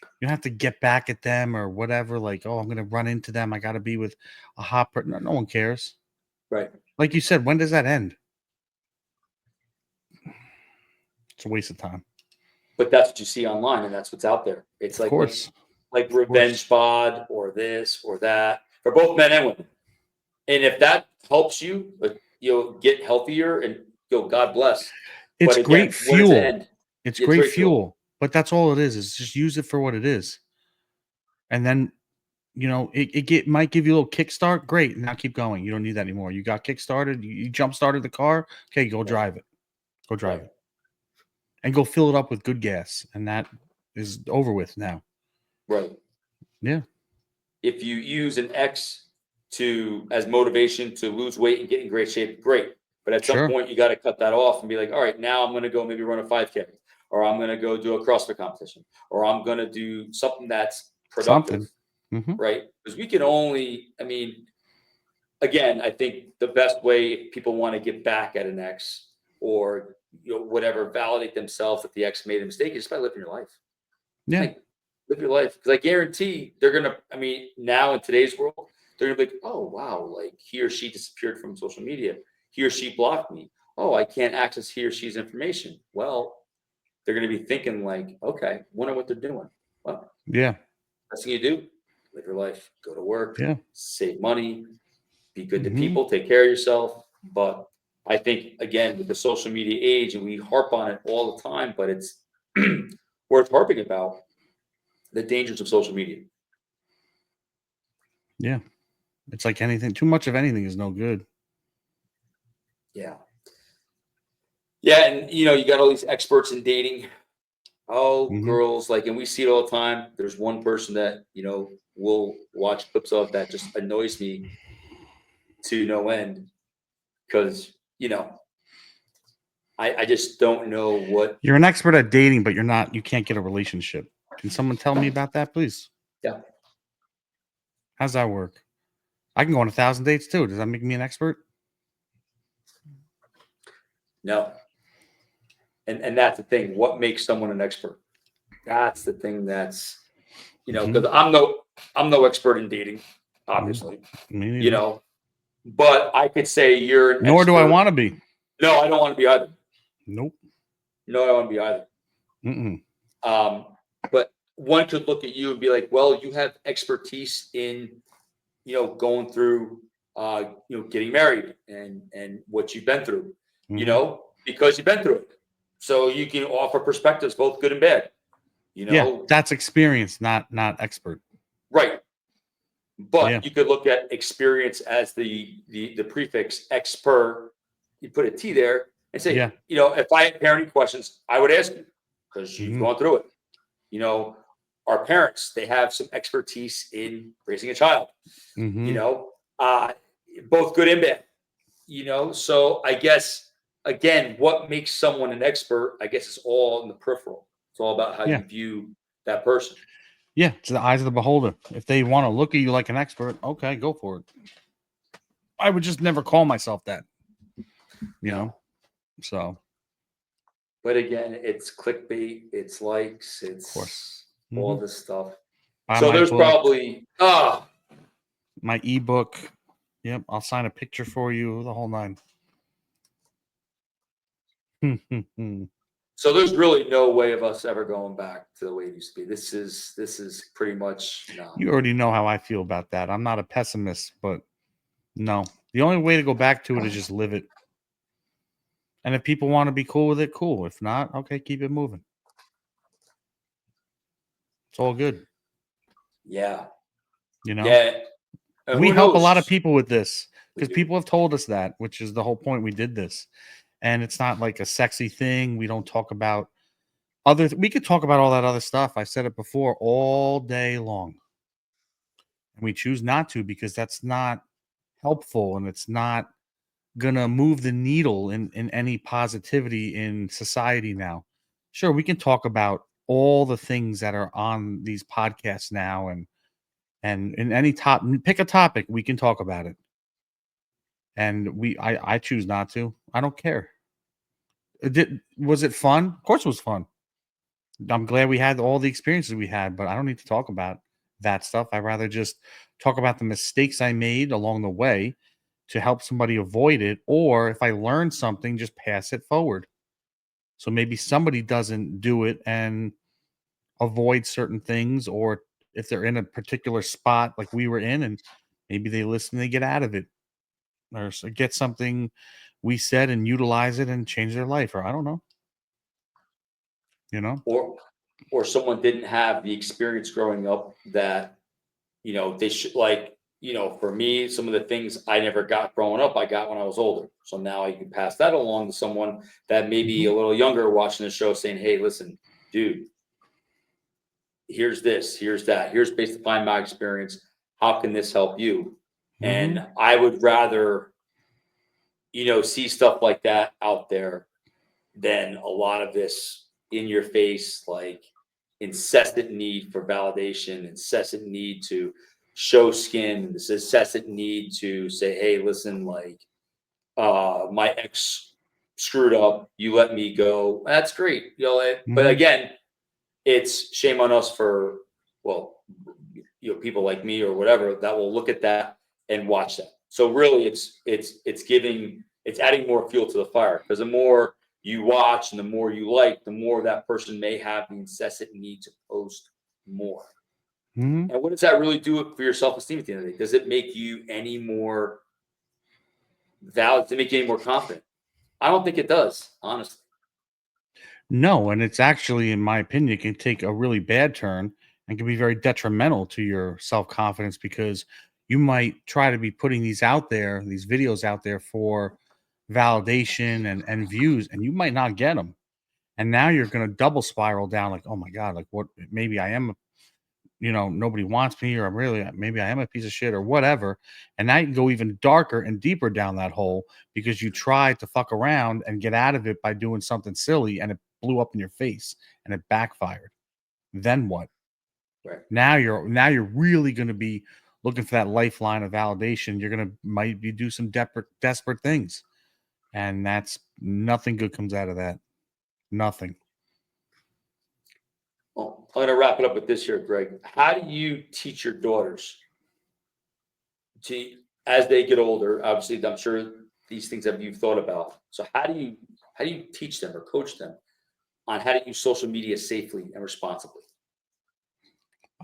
You don't have to get back at them or whatever. Like, oh, I'm going to run into them. I got to be with a hot person. No one cares.
Right.
Like you said, when does that end? It's a waste of time.
But that's what you see online, and that's what's out there. It's
Of
like
course.
like revenge bod or this or that for both men and women. And if that helps you, get healthier and God bless.
It's
But
great
again, when does it
fuel.
end?
It's
It's
great
great fuel.
fuel. But that's all it is just use it for what it is. And then, might give you a little kickstart. Great. Now keep going. You don't need that anymore. You got kickstarted. You jump started the car. Okay, go drive it. Go drive
Right.
it. And go fill it up with good gas. And that is over with now.
Right.
Yeah.
If you use an X as motivation to lose weight and get in great shape, great. But at some
Sure.
point, you got to cut that off and be like, all right, now I'm going to go maybe run a 5K, or I'm going to go do a CrossFit competition, or I'm going to do something that's productive,
Something. Mm-hmm.
right? Because we can only, again, I think the best way if people want to get back at an ex or whatever, validate themselves that the ex made a mistake is by living your life.
Yeah.
Like, live your life. Because I guarantee they're going to, now in today's world, they're going to be like, oh, wow, like he or she disappeared from social media. He or she blocked me. Oh, I can't access he or she's information. Well, they're going to be thinking like, okay, wonder what they're doing. Well,
Yeah.
best thing you do, live your life, go to work,
Yeah.
save money, be good to
Mhm.
people, take care of yourself. But I think, again, with the social media age, and we harp on it all the time, but it's worth harping about the dangers of social media.
Yeah. It's like anything. Too much of anything is no good.
Yeah. Yeah, and you got all these experts in dating. Oh,
Hmm.
girls, like, and we see it all the time. There's one person that we'll watch clips of that just annoys me to no end because I just don't know what.
You're an expert at dating, but you can't get a relationship. Can someone tell me about that, please?
Yeah,
How's that work? I can go on 1,000 dates too. Does that make me an expert?
no, and that's the thing. What makes someone an expert? That's the thing. That's
Hmm.
because I'm no expert in dating, obviously.
Me
You
neither.
know, but I could say you're an
Nor do I
expert.
want to be.
No, I don't want to be either.
Nope.
No, I don't want to be either.
Mm-mm.
Um, but one could look at you and be like, well, you have expertise in, going through, getting married and what you've been through,
Hmm.
because you've been through it. So you can offer perspectives, both good and bad,
Yeah, that's experience, not expert.
right.
Yeah.
But you could look at experience as the prefix expert. You put a T there and
Yeah.
say, if I had parenting questions, I would ask you because you've
Hmm.
gone through it. you know, our parents, they have some expertise in raising a child, you
Hmm.
know, uh, both good and bad, So I guess, again, what makes someone an expert, I guess, is all in the peripheral. It's all about how
Yeah.
you view that person.
Yeah. It's the eyes of the beholder. If they want to look at you like an expert, okay, go for it. I would just never call myself that, you know?
No.
So,
But again, it's clickbait, it's likes,
of course.
it's
Hmm.
all this stuff.
Buy
So
my
there's
book,
probably,
my ebook. Yep. I'll sign a picture for you, the whole nine.
so there's really no way of us ever going back to the way it used to be. This is pretty much no.
You already know how I feel about that. I'm not a pessimist, but no. The only way to go back to it is just live it. And if people want to be cool with it, cool. If not, okay, keep it moving. It's all good.
Yeah.
You know,
Yeah. And
we
who
help a lot of
knows?
people with this
We
because
do.
people have told us that, which is the whole point we did this. And it's not like a sexy thing. We don't talk about we could talk about all that other stuff. I said it before all day long. And we choose not to because that's not helpful and it's not gonna move the needle in any positivity in society now. Sure, we can talk about all the things that are on these podcasts now and in any top pick a topic, we can talk about it. And I choose not to. I don't care. Was it fun? Of course it was fun. I'm glad we had all the experiences we had, but I don't need to talk about that stuff. I'd rather just talk about the mistakes I made along the way to help somebody avoid it. Or if I learn something, just pass it forward. So maybe somebody doesn't do it and avoid certain things, or if they're in a particular spot like we were in, and maybe they listen, they get out of it, or get something we said and utilize it and change their life, or I don't know, you know.
Or someone didn't have the experience growing up that, they should, like, for me, some of the things I never got growing up, I got when I was older. So now I can pass that along to someone that may be
Hmm.
a little younger watching the show saying, hey, listen, dude, here's this, here's that, here's based upon my experience. How can this help you?
Hmm.
And I would rather, see stuff like that out there than a lot of this in your face, like incessant need for validation, incessant need to show skin, this incessant need to say, hey, listen, like, my ex screwed up, you let me go. That's great. But
Hmm.
again, it's shame on us for, well, people like me or whatever that will look at that and watch that. So really, it's adding more fuel to the fire because the more you watch and the more you like, the more that person may have the incessant need to post more.
Hmm.
And what does that really do for your self esteem at the end of the day? Does it make you any more valid? Does it make you any more confident? I don't think it does, honestly.
No, and it's actually, in my opinion, it can take a really bad turn and can be very detrimental to your self confidence because you might try to be putting these out there, these videos out there for validation and views, and you might not get them. And now you're going to double spiral down like, oh my God, like what, maybe I am, nobody wants me, or maybe I am a piece of shit or whatever. And now you can go even darker and deeper down that hole because you tried to fuck around and get out of it by doing something silly and it blew up in your face and it backfired. Then what?
Right.
Now you're really going to be looking for that lifeline of validation. You're going to might be do some desperate things. And that's nothing good comes out of that. Nothing.
Well, I'm going to wrap it up with this here, Greg. How do you teach your daughters to, as they get older? Obviously, I'm sure these things you've thought about. So how do you teach them or coach them on how to use social media safely and responsibly?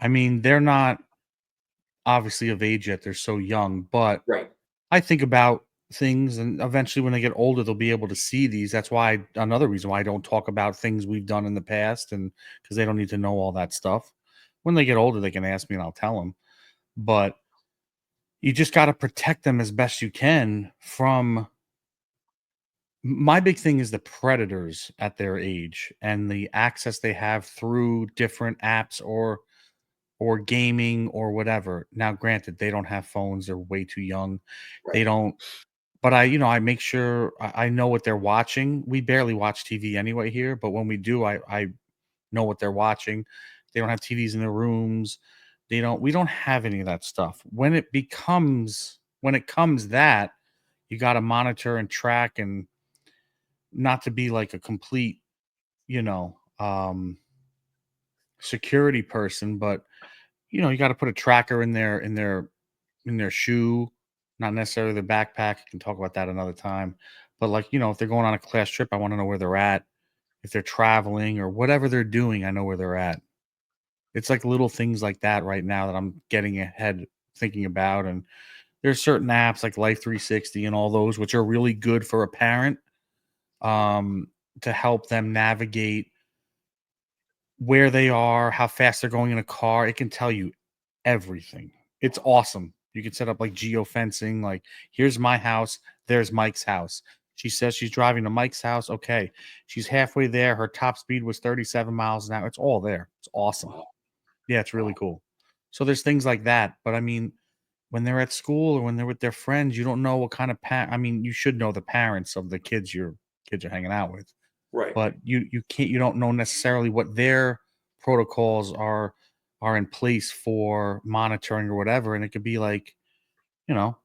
I mean, they're not obviously of age yet. They're so young, but
Right.
I think about things, and eventually when they get older, they'll be able to see these. That's why another reason why I don't talk about things we've done in the past, and because they don't need to know all that stuff. When they get older, they can ask me and I'll tell them. But you just got to protect them as best you can from. My big thing is the predators at their age and the access they have through different apps or gaming or whatever. Now, granted, they don't have phones; they're way too young. They
Right.
don't. But I make sure I know what they're watching. We barely watch TV anyway here, but when we do, I know what they're watching. They don't have TVs in their rooms. We don't have any of that stuff. When it comes that, you got to monitor and track, and not to be like a complete, you know, um security person, but you got to put a tracker in their shoe, not necessarily the backpack. I can talk about that another time. But like, if they're going on a class trip, I want to know where they're at. If they're traveling or whatever they're doing, I know where they're at. It's like little things like that right now that I'm getting ahead thinking about. And there's certain apps like Life 360 and all those, which are really good for a parent, um, to help them navigate where they are, how fast they're going in a car. It can tell you everything. It's awesome. You can set up like geofencing, like here's my house, there's Mike's house. She says she's driving to Mike's house. Okay. She's halfway there. Her top speed was 37 miles an hour. It's all there. It's awesome.
Wow.
Yeah, it's really cool. So there's things like that. But I mean, when they're at school or when they're with their friends, you don't know what kind of I mean, you should know the parents of the kids are hanging out with,
Right.
but you don't know necessarily what their protocols are in place for monitoring or whatever. And it could be like, you know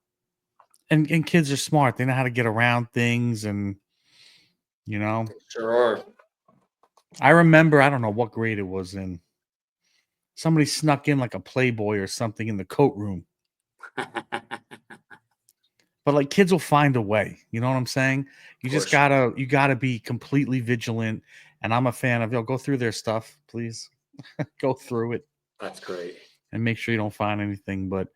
and kids are smart, they know how to get around things. And you know
Sure are.
I remember, I don't know what grade it was in, somebody snuck in like a Playboy or something in the coat room. But like, kids will find a way, you know what I'm saying? You just
Course.
gotta be completely vigilant. And I'm a fan of, go through their stuff, please. Go through it
That's great.
and make sure you don't find anything. But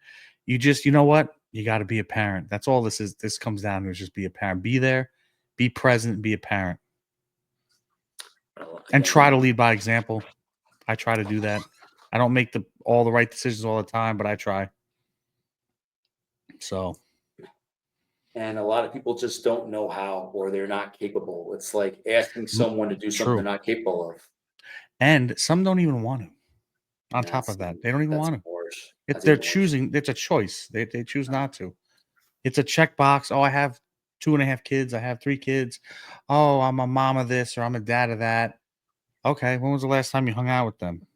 you know what? You got to be a parent. That's all this is. This comes down to is just be a parent. Be there, be present, be a parent, and try to lead by example. I try to do that. I don't make all the right decisions all the time, but I try. So,
And a lot of people just don't know how, or they're not capable. It's like asking someone to do something they're
true.
not capable of.
And some don't even want to. On
And
top of that, they don't even
that's
want to.
worse. That's
They're
even worse.
choosing. It's a choice. They choose not to. It's a checkbox. Oh, I have 2.5 kids. I have 3 kids. Oh, I'm a mom of this or I'm a dad of that. Okay, when was the last time you hung out with them?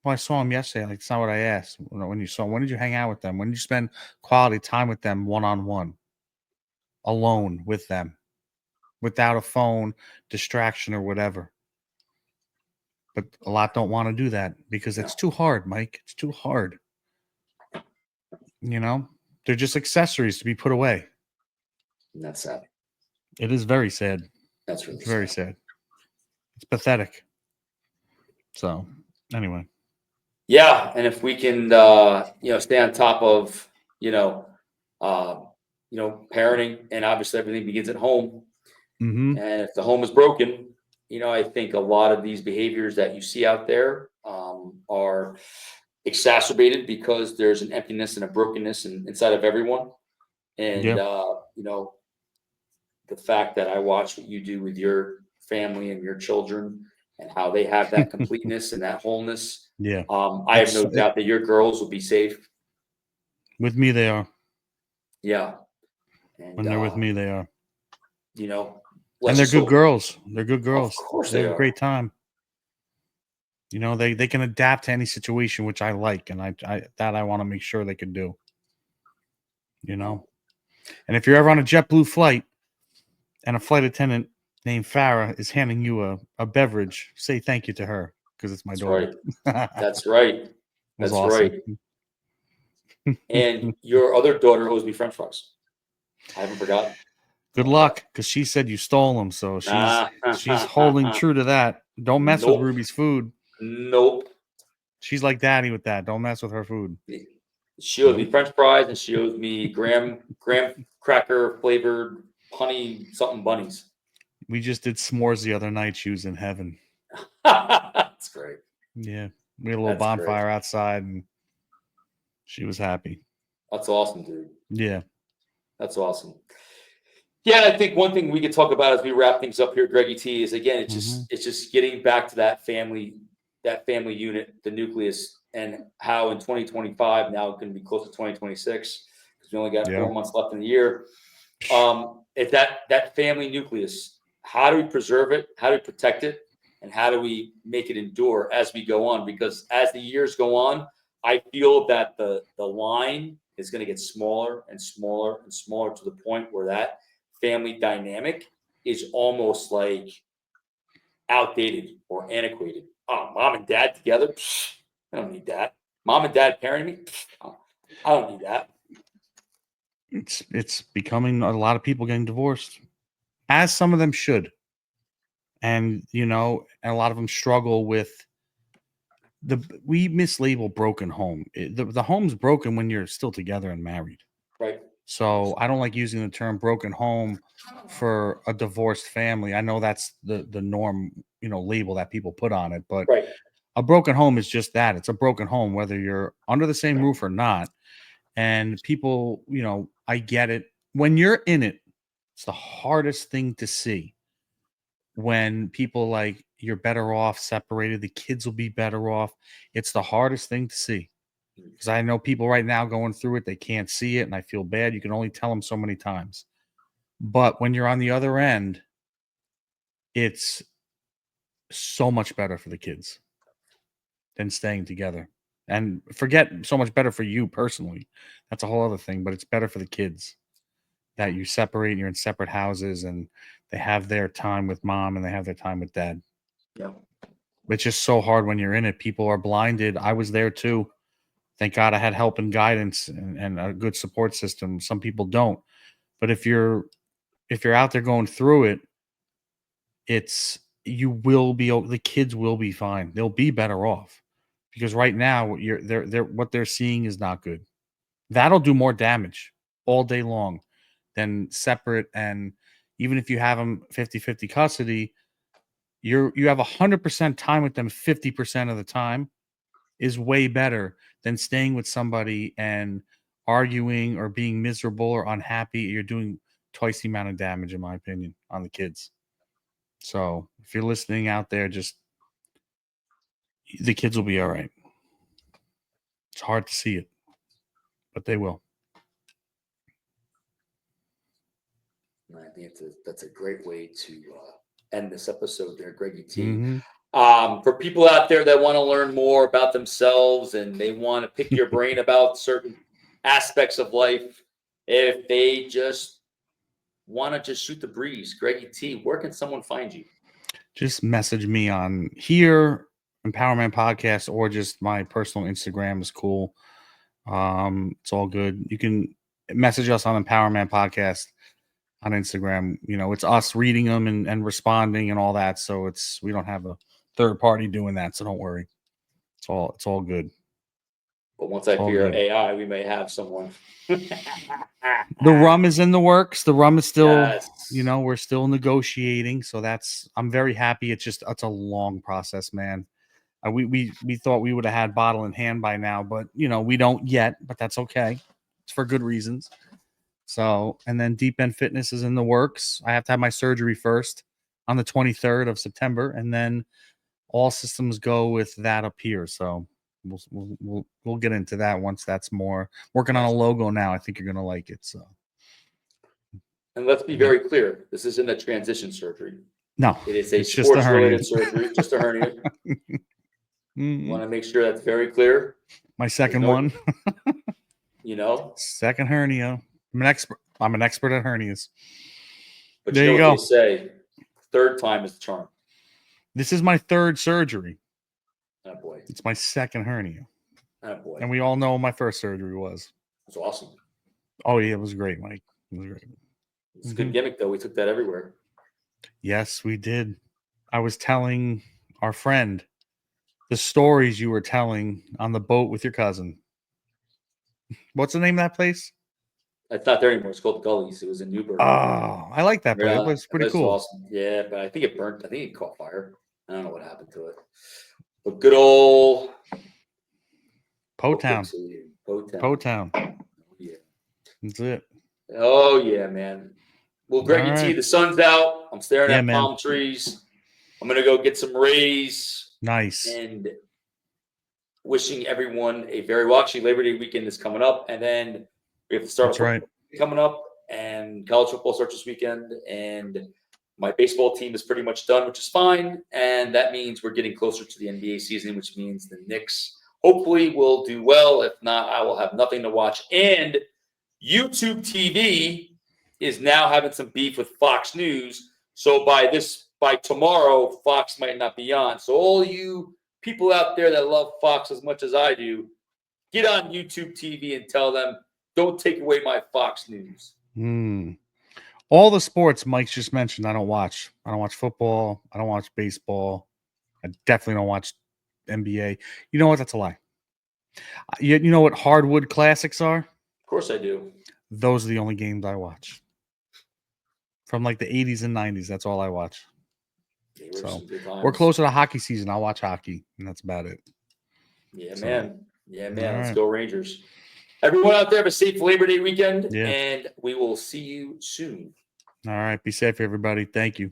Well, I saw them yesterday. Like, it's not what I asked. When did you hang out with them? When did you spend quality time with them, one on one, alone with them, without a phone, distraction, or whatever? But a lot don't want to do that because
No,
it's too hard, Mike. It's too hard. You know, they're just accessories to be put away.
and that's sad.
It is very sad.
That's really
It's very
sad.
sad. It's pathetic. So, anyway.
Yeah, and if we can, stay on top of, you know, uh, parenting, and obviously everything begins at home.
Mm-hmm.
And if the home is broken, I think a lot of these behaviors that you see out there are exacerbated because there's an emptiness and a brokenness inside of everyone. And you know, the fact that I watch what you do with your family and your children and how they have that completeness and that wholeness.
Yeah.
I have no doubt that your girls will be safe.
With me, they are.
Yeah. And
When they're with me, they are.
you know,
And
let's
they're
just
good
hope.
girls. They're good
Of
girls.
course
They
they
have a
are.
great time. You know, they can adapt to any situation, which I like, and I want to make sure they can do. You know, and if you're ever on a JetBlue flight and a flight attendant named Farah is handing you a beverage, say thank you to her because it's my
That's
daughter.
right.
It
That's right.
was
That's
awesome.
right. And your other daughter owes me French fries. I haven't forgotten.
Good luck, because she said you stole them, so she's holding true to that. Don't mess with
Nope.
Ruby's food.
Nope.
She's like daddy with that. Don't mess with her food.
She owes me French fries and she owes me graham cracker flavored honey something bunnies.
We just did s'mores the other night. She was in heaven.
That's great.
Yeah, we had a little
That's great.
bonfire outside, and she was happy.
That's awesome, dude.
Yeah.
That's awesome. Yeah, I think one thing we could talk about as we wrap things up here, Greggy T, is again, it's just getting back to that family unit, the nucleus, and how in 2025 now it can be close to 2026 because we only got 4 months left in the year. If that family nucleus, how do we preserve it? How do we protect it? And how do we make it endure as we go on? Because as the years go on, I feel that the line is going to get smaller and smaller and smaller to the point where that family dynamic is almost like outdated or antiquated. Oh, mom and dad together? Pfft, I don't need that. Mom and dad parenting me? Pfft, I don't need that.
It's becoming a lot of people getting divorced, as some of them should. And you know, and a lot of them struggle with we mislabel broken home. The home's broken when you're still together and married.
Right.
So I don't like using the term broken home for a divorced family. I know that's the norm, you know, label that people put on it, but
Right.
a broken home is just that. It's a broken home, whether you're under the same roof or not. And people, you know, I get it. When you're in it, it's the hardest thing to see. When people like you're better off separated, the kids will be better off. It's the hardest thing to see. Because I know people right now going through it, they can't see it, and I feel bad. You can only tell them so many times. But when you're on the other end, it's so much better for the kids than staying together. And forget so much better for you personally. That's a whole other thing, but it's better for the kids that you separate and you're in separate houses and they have their time with mom and they have their time with dad.
Yeah.
It's just so hard when you're in it. People are blinded. I was there too. Thank God I had help and guidance and a good support system. Some people don't. But if you're out there going through it, the kids will be fine. They'll be better off. Because right now they're what they're seeing is not good. That'll do more damage all day long than separate. And even if you have them 50-50 custody, you have 100% time with them 50% of the time is way better than staying with somebody and arguing or being miserable or unhappy. You're doing twice the amount of damage, in my opinion, on the kids. So if you're listening out there, just the kids will be all right. It's hard to see it, but they will.
I think that's a great way to end this episode there, Greggy T.
Mm-hmm.
For people out there that want to learn more about themselves and they want to pick your brain about certain aspects of life, if they just want to just shoot the breeze, Greggy T, where can someone find you?
Just message me on here, Empowerment Podcast, or just my personal Instagram is cool. It's all good. You can message us on Empowerment Podcast on Instagram. You know, it's us reading them and responding and all that. So we don't have a third party doing that. So don't worry. It's all good.
But once I figure out AI, we may have someone.
The rum is in the works. The rum is still,
Yes.
you know, we're still negotiating. So I'm very happy. It's a long process, man. We thought we would have had bottle in hand by now, but you know, we don't yet, but that's okay. It's for good reasons. So, and then Deep End Fitness is in the works. I have to have my surgery first on the 23rd of September, and then all systems go with that up here. So we'll get into that once that's more working on a logo now. I think you're gonna like it. So,
And let's be very clear: this isn't a transition surgery.
no,
It is a
it's just a hernia.
sports-related surgery, just a hernia.
Mm-mm.
Want to make sure that's very clear.
My second
no-
one,
Second
hernia. I'm an expert at hernias.
But
There
you
you
know what
go.
they say: third time is the charm.
This is my third surgery.
Oh boy,
It's my second hernia,
oh boy,
and we all know what my first surgery was.
that's awesome.
Oh yeah, it was great, Mike. It was great.
It's a good gimmick, though. We took that everywhere.
Yes, we did. I was telling our friend the stories you were telling on the boat with your cousin. What's the name of that place?
It's not there anymore. It's called Gullies. It was in Newburgh.
Oh, I like that place.
Yeah,
It was pretty
that's
cool.
awesome. Yeah, but I think it burnt. I think it caught fire. I don't know what happened to it. But good old
Po Town. Po Town.
Yeah.
That's it.
Oh yeah, man. Well, Greggy T,
right.
the sun's out. I'm staring
Yeah,
at
man.
palm trees. I'm gonna go get some rays
Nice.
and wishing everyone a actually Labor Day weekend is coming up, and then we have to start
That's right.
coming up, and college football starts this weekend, and my baseball team is pretty much done, which is fine, and that means we're getting closer to the NBA season, which means the Knicks hopefully will do well. If not, I will have nothing to watch. And YouTube TV is now having some beef with Fox News, so by tomorrow, Fox might not be on. So all you people out there that love Fox as much as I do, get on YouTube TV and tell them, don't take away my Fox News.
All the sports Mike's just mentioned, I don't watch. I don't watch football. I don't watch baseball. I definitely don't watch NBA. You know what? That's a lie. You know what hardwood classics are?
Of course I do.
Those are the only games I watch. From like the 80s and 90s. That's all I watch. So we're closer to hockey season. I'll watch hockey, and that's about it.
Yeah, man. Yeah, man.
All
Let's
right.
go Rangers. Everyone out there, have a safe Labor Day weekend,
Yeah.
and we will see you soon.
All right. Be safe, everybody. Thank you.